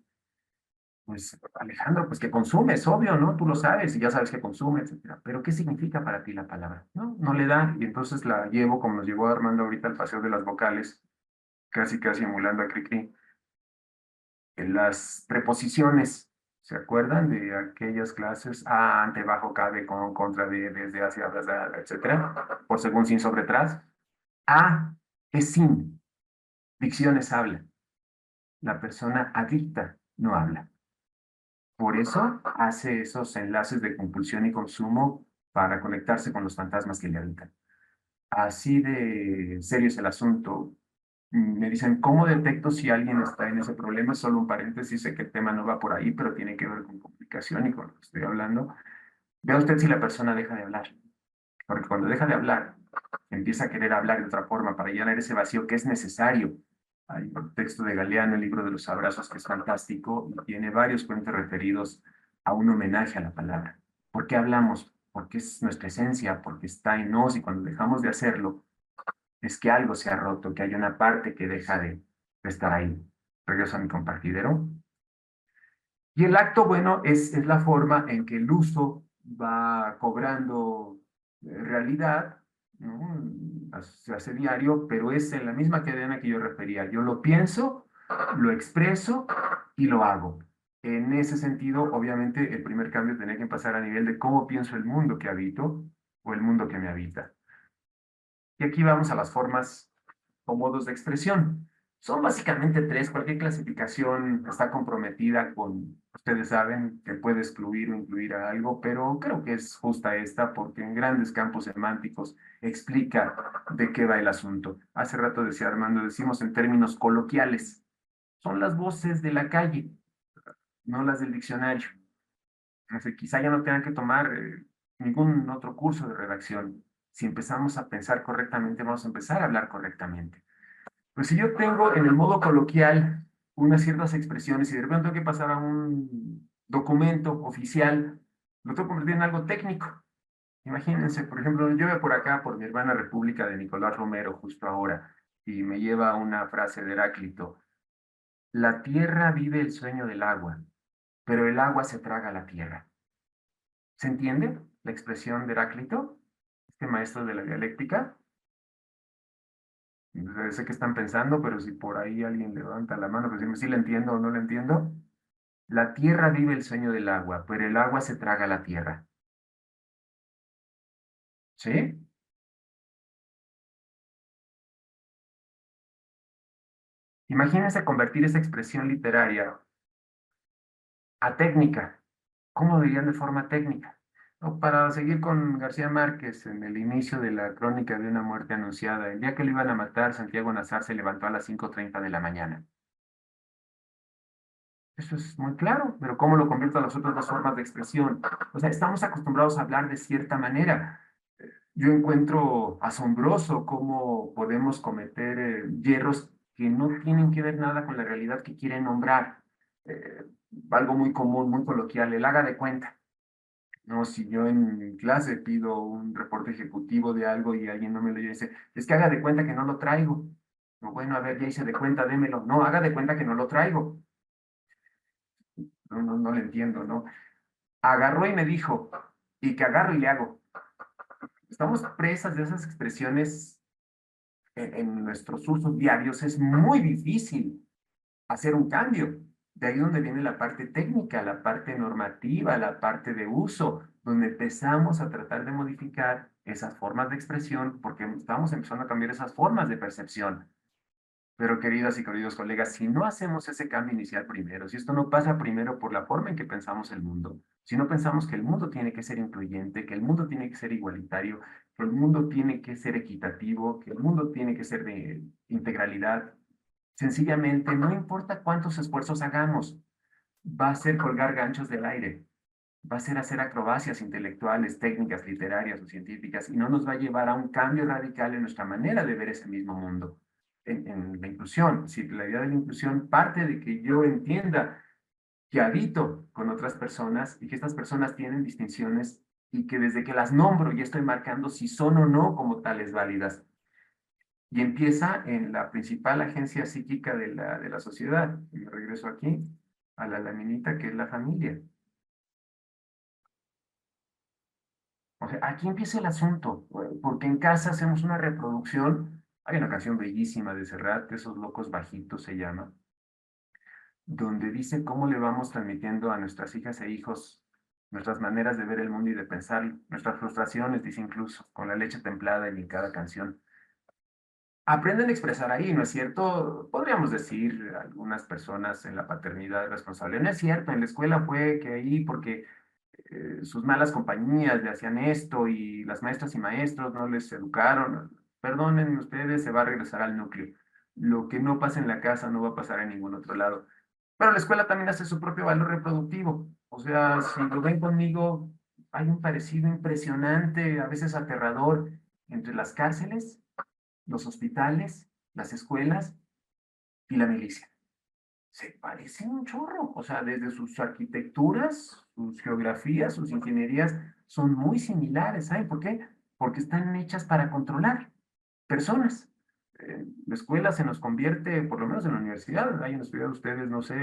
Speaker 6: Pues, Alejandro, pues que consume, es obvio, ¿no? Tú lo sabes y ya sabes que consume, etcétera. Pero ¿qué significa para ti la palabra? No, no le da. Y entonces la llevo, como nos llevó Armando ahorita al paseo de las vocales, casi emulando a Cricri, en las preposiciones. ¿Se acuerdan de aquellas clases? A, ante, bajo, cabe, con, contra, de, desde, hacia, etcétera? Por según, sin, sobre, tras. A es sin. Dicciones habla. La persona adicta no habla. Por eso hace esos enlaces de compulsión y consumo para conectarse con los fantasmas que le habitan. Así de serio es el asunto. Me dicen, ¿cómo detecto si alguien está en ese problema? Solo un paréntesis, sé que el tema no va por ahí, pero tiene que ver con comunicación y con lo que estoy hablando. Vea usted si la persona deja de hablar, porque cuando deja de hablar, empieza a querer hablar de otra forma para llenar ese vacío que es necesario. Hay un texto de Galeano, el libro de los abrazos, que es fantástico y tiene varios cuentos referidos a un homenaje a la palabra. ¿Por qué hablamos? Porque es nuestra esencia, porque está en nos y cuando dejamos de hacerlo, es que algo se ha roto, que hay una parte que deja de estar ahí. Regreso a mi compartidero. Y el acto, bueno, es la forma en que el uso va cobrando realidad, ¿no? Se hace diario, pero es en la misma cadena que yo refería. Yo lo pienso, lo expreso y lo hago. En ese sentido, obviamente, el primer cambio tiene que pasar a nivel de cómo pienso el mundo que habito o el mundo que me habita. Y aquí vamos a las formas o modos de expresión. Son básicamente tres. Cualquier clasificación está comprometida con, ustedes saben, que puede excluir o incluir a algo, pero creo que es justa esta porque en grandes campos semánticos explica de qué va el asunto. Hace rato decía Armando, decimos en términos coloquiales. Son las voces de la calle, no las del diccionario. Entonces, quizá ya no tengan que tomar ningún otro curso de redacción. Si empezamos a pensar correctamente, vamos a empezar a hablar correctamente. Pues si yo tengo en el modo coloquial unas ciertas expresiones y de repente tengo que pasar a un documento oficial, lo tengo que convertir en algo técnico. Imagínense, por ejemplo, yo voy por acá por mi hermana República de Nicolás Romero justo ahora y me lleva una frase de Heráclito. La tierra vive el sueño del agua, pero el agua se traga a la tierra. ¿Se entiende la expresión de Heráclito, este maestro de la dialéctica? Sé que están pensando, pero si por ahí alguien levanta la mano, pues si la entiendo o no la entiendo. La tierra vive el sueño del agua, pero el agua se traga a la tierra. ¿Sí? Imagínense convertir esa expresión literaria a técnica. ¿Cómo lo dirían de forma técnica? O para seguir con García Márquez, en el inicio de la crónica de una muerte anunciada, el día que lo iban a matar, Santiago Nazar se levantó a las 5:30 de la mañana. Eso es muy claro, pero ¿cómo lo convierto a las otras dos formas de expresión? O sea, estamos acostumbrados a hablar de cierta manera. Yo encuentro asombroso cómo podemos cometer hierros que no tienen que ver nada con la realidad que quieren nombrar. Eh, Algo muy común, muy coloquial, el haga de cuenta. No, si yo en mi clase pido un reporte ejecutivo de algo y alguien no me lo dice, es que haga de cuenta que no lo traigo. No, bueno, a ver, ya hice de cuenta, démelo. No, haga de cuenta que no lo traigo. No le entiendo, ¿no? Agarró y me dijo, y que agarro y le hago. Estamos presas de esas expresiones en nuestros usos diarios. Es muy difícil hacer un cambio. De ahí donde viene la parte técnica, la parte normativa, la parte de uso, donde empezamos a tratar de modificar esas formas de expresión porque estamos empezando a cambiar esas formas de percepción. Pero queridas y queridos colegas, si no hacemos ese cambio inicial primero, si esto no pasa primero por la forma en que pensamos el mundo, si no pensamos que el mundo tiene que ser incluyente, que el mundo tiene que ser igualitario, que el mundo tiene que ser equitativo, que el mundo tiene que ser de integralidad, sencillamente no importa cuántos esfuerzos hagamos, va a ser colgar ganchos del aire, va a ser hacer acrobacias intelectuales, técnicas, literarias o científicas, y no nos va a llevar a un cambio radical en nuestra manera de ver ese mismo mundo. En la inclusión, si la idea de la inclusión parte de que yo entienda que habito con otras personas y que estas personas tienen distinciones y que desde que las nombro ya estoy marcando si son o no como tales válidas. Y empieza en la principal agencia psíquica de la sociedad. Y me regreso aquí a la laminita que es la familia. O sea, aquí empieza el asunto, porque en casa hacemos una reproducción. Hay una canción bellísima de Serrat, Esos locos bajitos se llama, donde dice cómo le vamos transmitiendo a nuestras hijas e hijos nuestras maneras de ver el mundo y de pensar, nuestras frustraciones, dice incluso, con la leche templada en cada canción. Aprenden a expresar ahí, ¿no es cierto? Podríamos decir algunas personas en la paternidad responsable, no es cierto, en la escuela fue que ahí porque sus malas compañías le hacían esto y las maestras y maestros no les educaron. Perdonen ustedes, se va a regresar al núcleo. Lo que no pasa en la casa no va a pasar en ningún otro lado. Pero la escuela también hace su propio valor reproductivo. O sea, si lo ven conmigo, hay un parecido impresionante, a veces aterrador, entre las cárceles, los hospitales, las escuelas y la milicia. Se parecen un chorro, o sea, desde sus arquitecturas, sus geografías, sus ingenierías, son muy similares. ¿Saben por qué? Porque están hechas para controlar personas. La escuela se nos convierte, por lo menos en la universidad, hayan estudiado ustedes, no sé,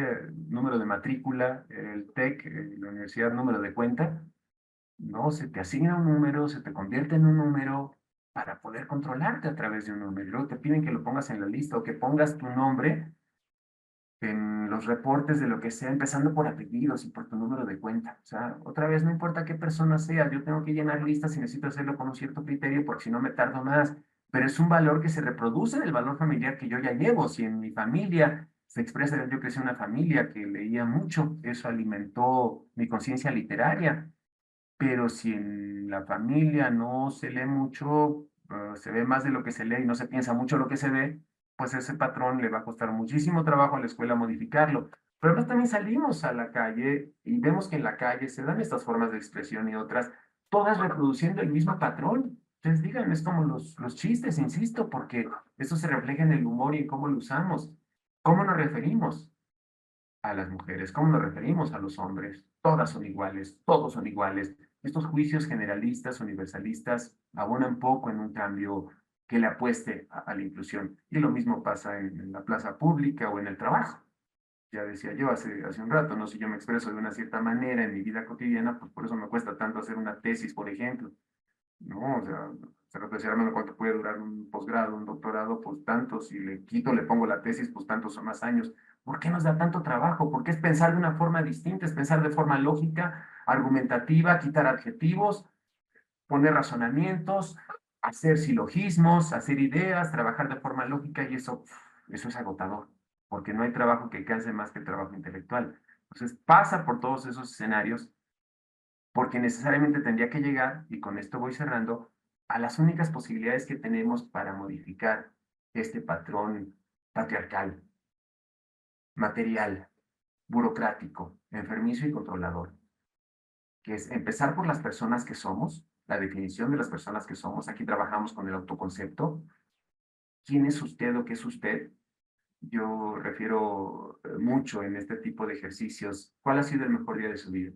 Speaker 6: número de matrícula, el TEC, la universidad, número de cuenta, no, se te asigna un número, se te convierte en un número para poder controlarte a través de un número. Y luego te piden que lo pongas en la lista o que pongas tu nombre en los reportes de lo que sea, empezando por apellidos y por tu número de cuenta. O sea, otra vez, no importa qué persona sea, yo tengo que llenar listas y necesito hacerlo con un cierto criterio porque si no me tardo más. Pero es un valor que se reproduce del valor familiar que yo ya llevo. Si en mi familia se expresa, yo crecí en una familia que leía mucho, eso alimentó mi conciencia literaria. Pero si en la familia no se lee mucho, se ve más de lo que se lee y no se piensa mucho lo que se ve, pues ese patrón le va a costar muchísimo trabajo a la escuela modificarlo. Pero además también salimos a la calle y vemos que en la calle se dan estas formas de expresión y otras, todas reproduciendo el mismo patrón. Ustedes digan, es como los chistes, insisto, porque eso se refleja en el humor y en cómo lo usamos. ¿Cómo nos referimos a las mujeres? ¿Cómo nos referimos a los hombres? Todas son iguales, todos son iguales. Estos juicios generalistas, universalistas, abonan poco en un cambio que le apueste a la inclusión. Y lo mismo pasa en la plaza pública o en el trabajo. Ya decía yo hace un rato, ¿no? Si yo me expreso de una cierta manera en mi vida cotidiana, pues por eso me cuesta tanto hacer una tesis, por ejemplo. No, o sea, se decía, hermano, ¿cuánto puede durar un posgrado, un doctorado? Pues tanto, si le quito, le pongo la tesis, pues tantos o más años. ¿Por qué nos da tanto trabajo? Porque es pensar de una forma distinta, es pensar de forma lógica, argumentativa, quitar adjetivos, poner razonamientos, hacer silogismos, hacer ideas, trabajar de forma lógica y eso es agotador, porque no hay trabajo que canse más que el trabajo intelectual. Entonces pasa por todos esos escenarios porque necesariamente tendría que llegar, y con esto voy cerrando, a las únicas posibilidades que tenemos para modificar este patrón patriarcal, material, burocrático, enfermizo y controlador, que es empezar por las personas que somos, la definición de las personas que somos. Aquí trabajamos con el autoconcepto. ¿Quién es usted o qué es usted? Yo refiero mucho en este tipo de ejercicios. ¿Cuál ha sido el mejor día de su vida?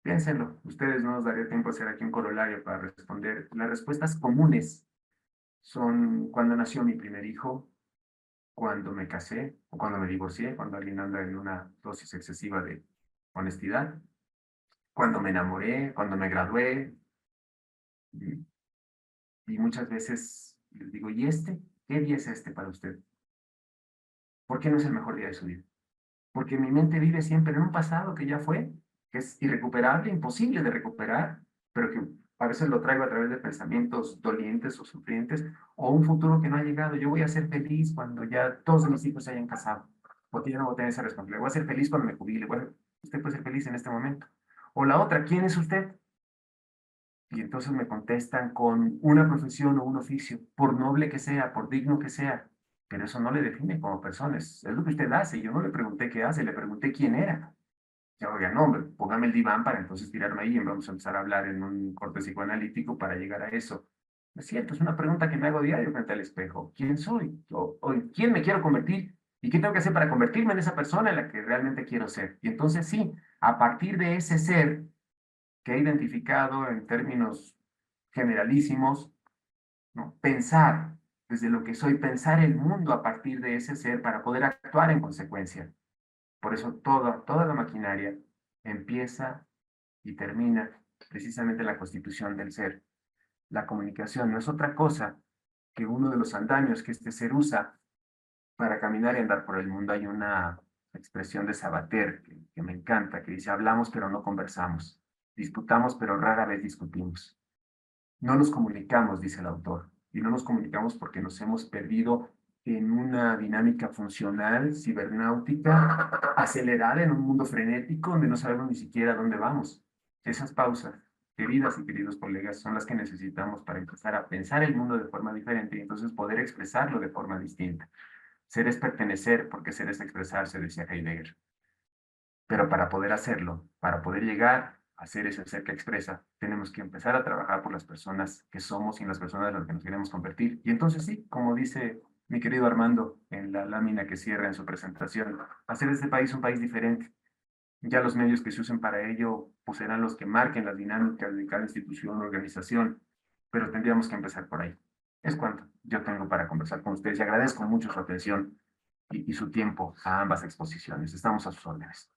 Speaker 6: Piénsenlo. Ustedes no nos daría tiempo a hacer aquí un corolario para responder. Las respuestas comunes son cuando nació mi primer hijo, cuando me casé o cuando me divorcié, cuando alguien anda en una dosis excesiva de honestidad, cuando me enamoré, cuando me gradué. Y, y muchas veces les digo, ¿y este? ¿Qué día es este para usted? ¿Por qué no es el mejor día de su vida? Porque mi mente vive siempre en un pasado que ya fue, que es irrecuperable, imposible de recuperar, pero que a veces lo traigo a través de pensamientos dolientes o sufrientes, o un futuro que no ha llegado. Yo voy a ser feliz cuando ya todos mis hijos se hayan casado, porque yo no voy a tener esa responsabilidad. Voy a ser feliz cuando me jubile. Usted puede ser feliz en este momento. O la otra, ¿quién es usted? Y entonces me contestan con una profesión o un oficio, por noble que sea, por digno que sea, pero eso no le define como persona, es lo que usted hace. Yo no le pregunté qué hace, le pregunté quién era. Ya, oiga, no, hombre, póngame el diván para entonces tirarme ahí y vamos a empezar a hablar en un corte psicoanalítico para llegar a eso. No es cierto, es una pregunta que me hago diario frente al espejo. ¿Quién soy? ¿O en quién me quiero convertir? ¿Y qué tengo que hacer para convertirme en esa persona en la que realmente quiero ser? Y entonces sí, a partir de ese ser que he identificado en términos generalísimos, ¿no? Pensar desde lo que soy, pensar el mundo a partir de ese ser para poder actuar en consecuencia. Por eso toda la maquinaria empieza y termina precisamente en la constitución del ser. La comunicación no es otra cosa que uno de los andamios que este ser usa para caminar y andar por el mundo. Hay una expresión de Sabater que me encanta, que dice, hablamos pero no conversamos, disputamos pero rara vez discutimos. No nos comunicamos, dice el autor, y no nos comunicamos porque nos hemos perdido en una dinámica funcional, cibernáutica, acelerada en un mundo frenético donde no sabemos ni siquiera dónde vamos. Esas pausas, queridas y queridos colegas, son las que necesitamos para empezar a pensar el mundo de forma diferente y entonces poder expresarlo de forma distinta. Ser es pertenecer, porque ser es expresarse, decía Heidegger. Pero para poder hacerlo, para poder llegar a ser ese ser que expresa, tenemos que empezar a trabajar por las personas que somos y en las personas en las que nos queremos convertir. Y entonces sí, como dice mi querido Armando en la lámina que cierra en su presentación, hacer de este país un país diferente. Ya los medios que se usen para ello pues serán los que marquen las dinámicas de cada institución o organización, pero tendríamos que empezar por ahí. Es cuanto yo tengo para conversar con ustedes y agradezco mucho su atención y su tiempo a ambas exposiciones. Estamos a sus órdenes.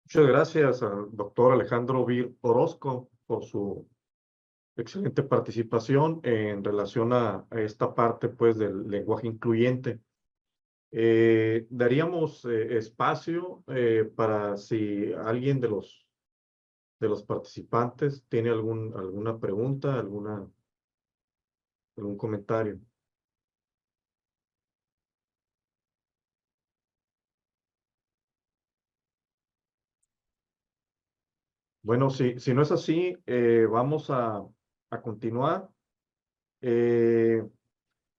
Speaker 5: Muchas gracias al doctor Alejandro Vir Orozco por su excelente participación en relación a esta parte, pues, del lenguaje incluyente. Daríamos espacio para si alguien de los participantes tiene alguna pregunta, algún comentario. Bueno, si no es así, vamos a continuar.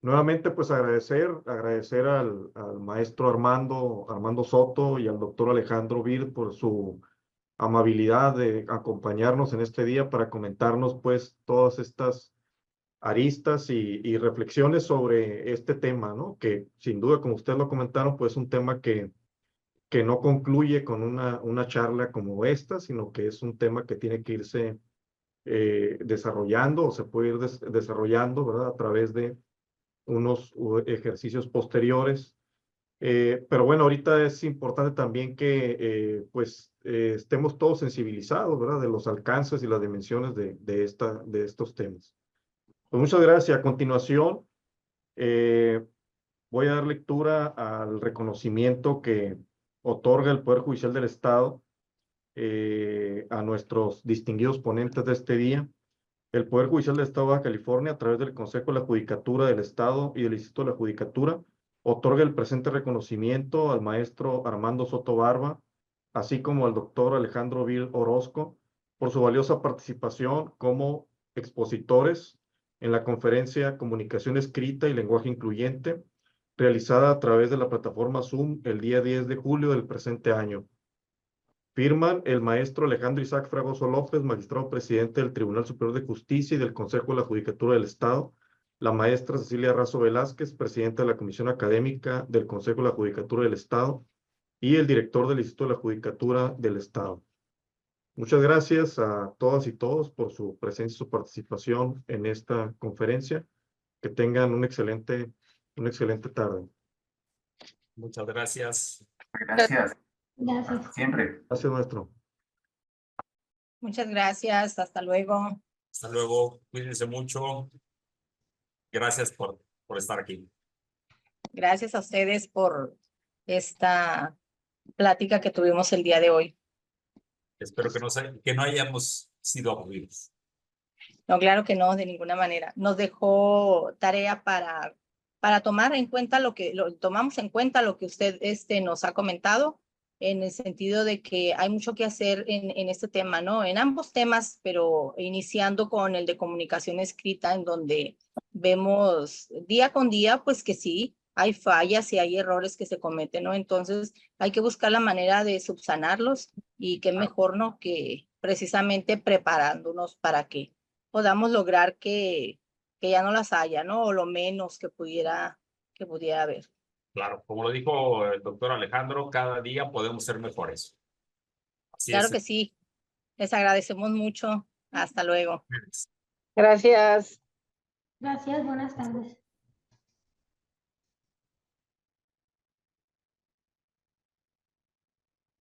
Speaker 5: Nuevamente, pues agradecer al maestro Armando Soto y al doctor Alejandro Vir por su amabilidad de acompañarnos en este día para comentarnos, pues, todas estas aristas y reflexiones sobre este tema, ¿no? Que sin duda, como ustedes lo comentaron, pues es un tema que no concluye con una charla como esta, sino que es un tema que tiene que irse desarrollando, o se puede ir desarrollando, ¿verdad? A través de unos ejercicios posteriores. Pero bueno, ahorita es importante también que estemos todos sensibilizados, ¿verdad? De los alcances y las dimensiones de estos temas. Pues muchas gracias. A continuación, voy a dar lectura al reconocimiento que otorga el Poder Judicial del Estado a nuestros distinguidos ponentes de este día. El Poder Judicial del Estado de Baja California, a través del Consejo de la Judicatura del Estado y del Instituto de la Judicatura, otorga el presente reconocimiento al maestro Armando Soto Barba, así como al doctor Alejandro Vil Orozco, por su valiosa participación como expositores en la conferencia Comunicación Escrita y Lenguaje Incluyente, realizada a través de la plataforma Zoom el día 10 de julio del presente año. Firman el maestro Alejandro Isaac Fragoso López, magistrado presidente del Tribunal Superior de Justicia y del Consejo de la Judicatura del Estado, la maestra Cecilia Razo Velázquez, presidenta de la Comisión Académica del Consejo de la Judicatura del Estado, y el director del Instituto de la Judicatura del Estado. Muchas gracias a todas y todos por su presencia y su participación en esta conferencia. Que tengan una excelente tarde.
Speaker 1: Muchas gracias.
Speaker 6: Gracias.
Speaker 2: Gracias.
Speaker 6: Siempre.
Speaker 5: Gracias, maestro.
Speaker 7: Muchas gracias. Hasta luego.
Speaker 1: Hasta luego. Cuídense mucho. Gracias por estar aquí.
Speaker 7: Gracias a ustedes por esta plática que tuvimos el día de hoy.
Speaker 1: Espero que no hayamos sido aburridos.
Speaker 7: No, claro que no, de ninguna manera. Nos dejó tarea para tomar en cuenta tomamos en cuenta lo que usted nos ha comentado, en el sentido de que hay mucho que hacer en este tema, ¿no? En ambos temas, pero iniciando con el de comunicación escrita, en donde vemos día con día, pues que sí, hay fallas y hay errores que se cometen, ¿no? Entonces hay que buscar la manera de subsanarlos, y qué mejor, ¿no? Que precisamente preparándonos para que podamos lograr que ya no las haya, ¿no? O lo menos que pudiera haber.
Speaker 1: Claro, como lo dijo el doctor Alejandro, cada día podemos ser mejores. Así
Speaker 7: Claro
Speaker 1: es.
Speaker 7: que sí. Les agradecemos mucho. Hasta luego.
Speaker 4: Gracias.
Speaker 2: Gracias, buenas tardes.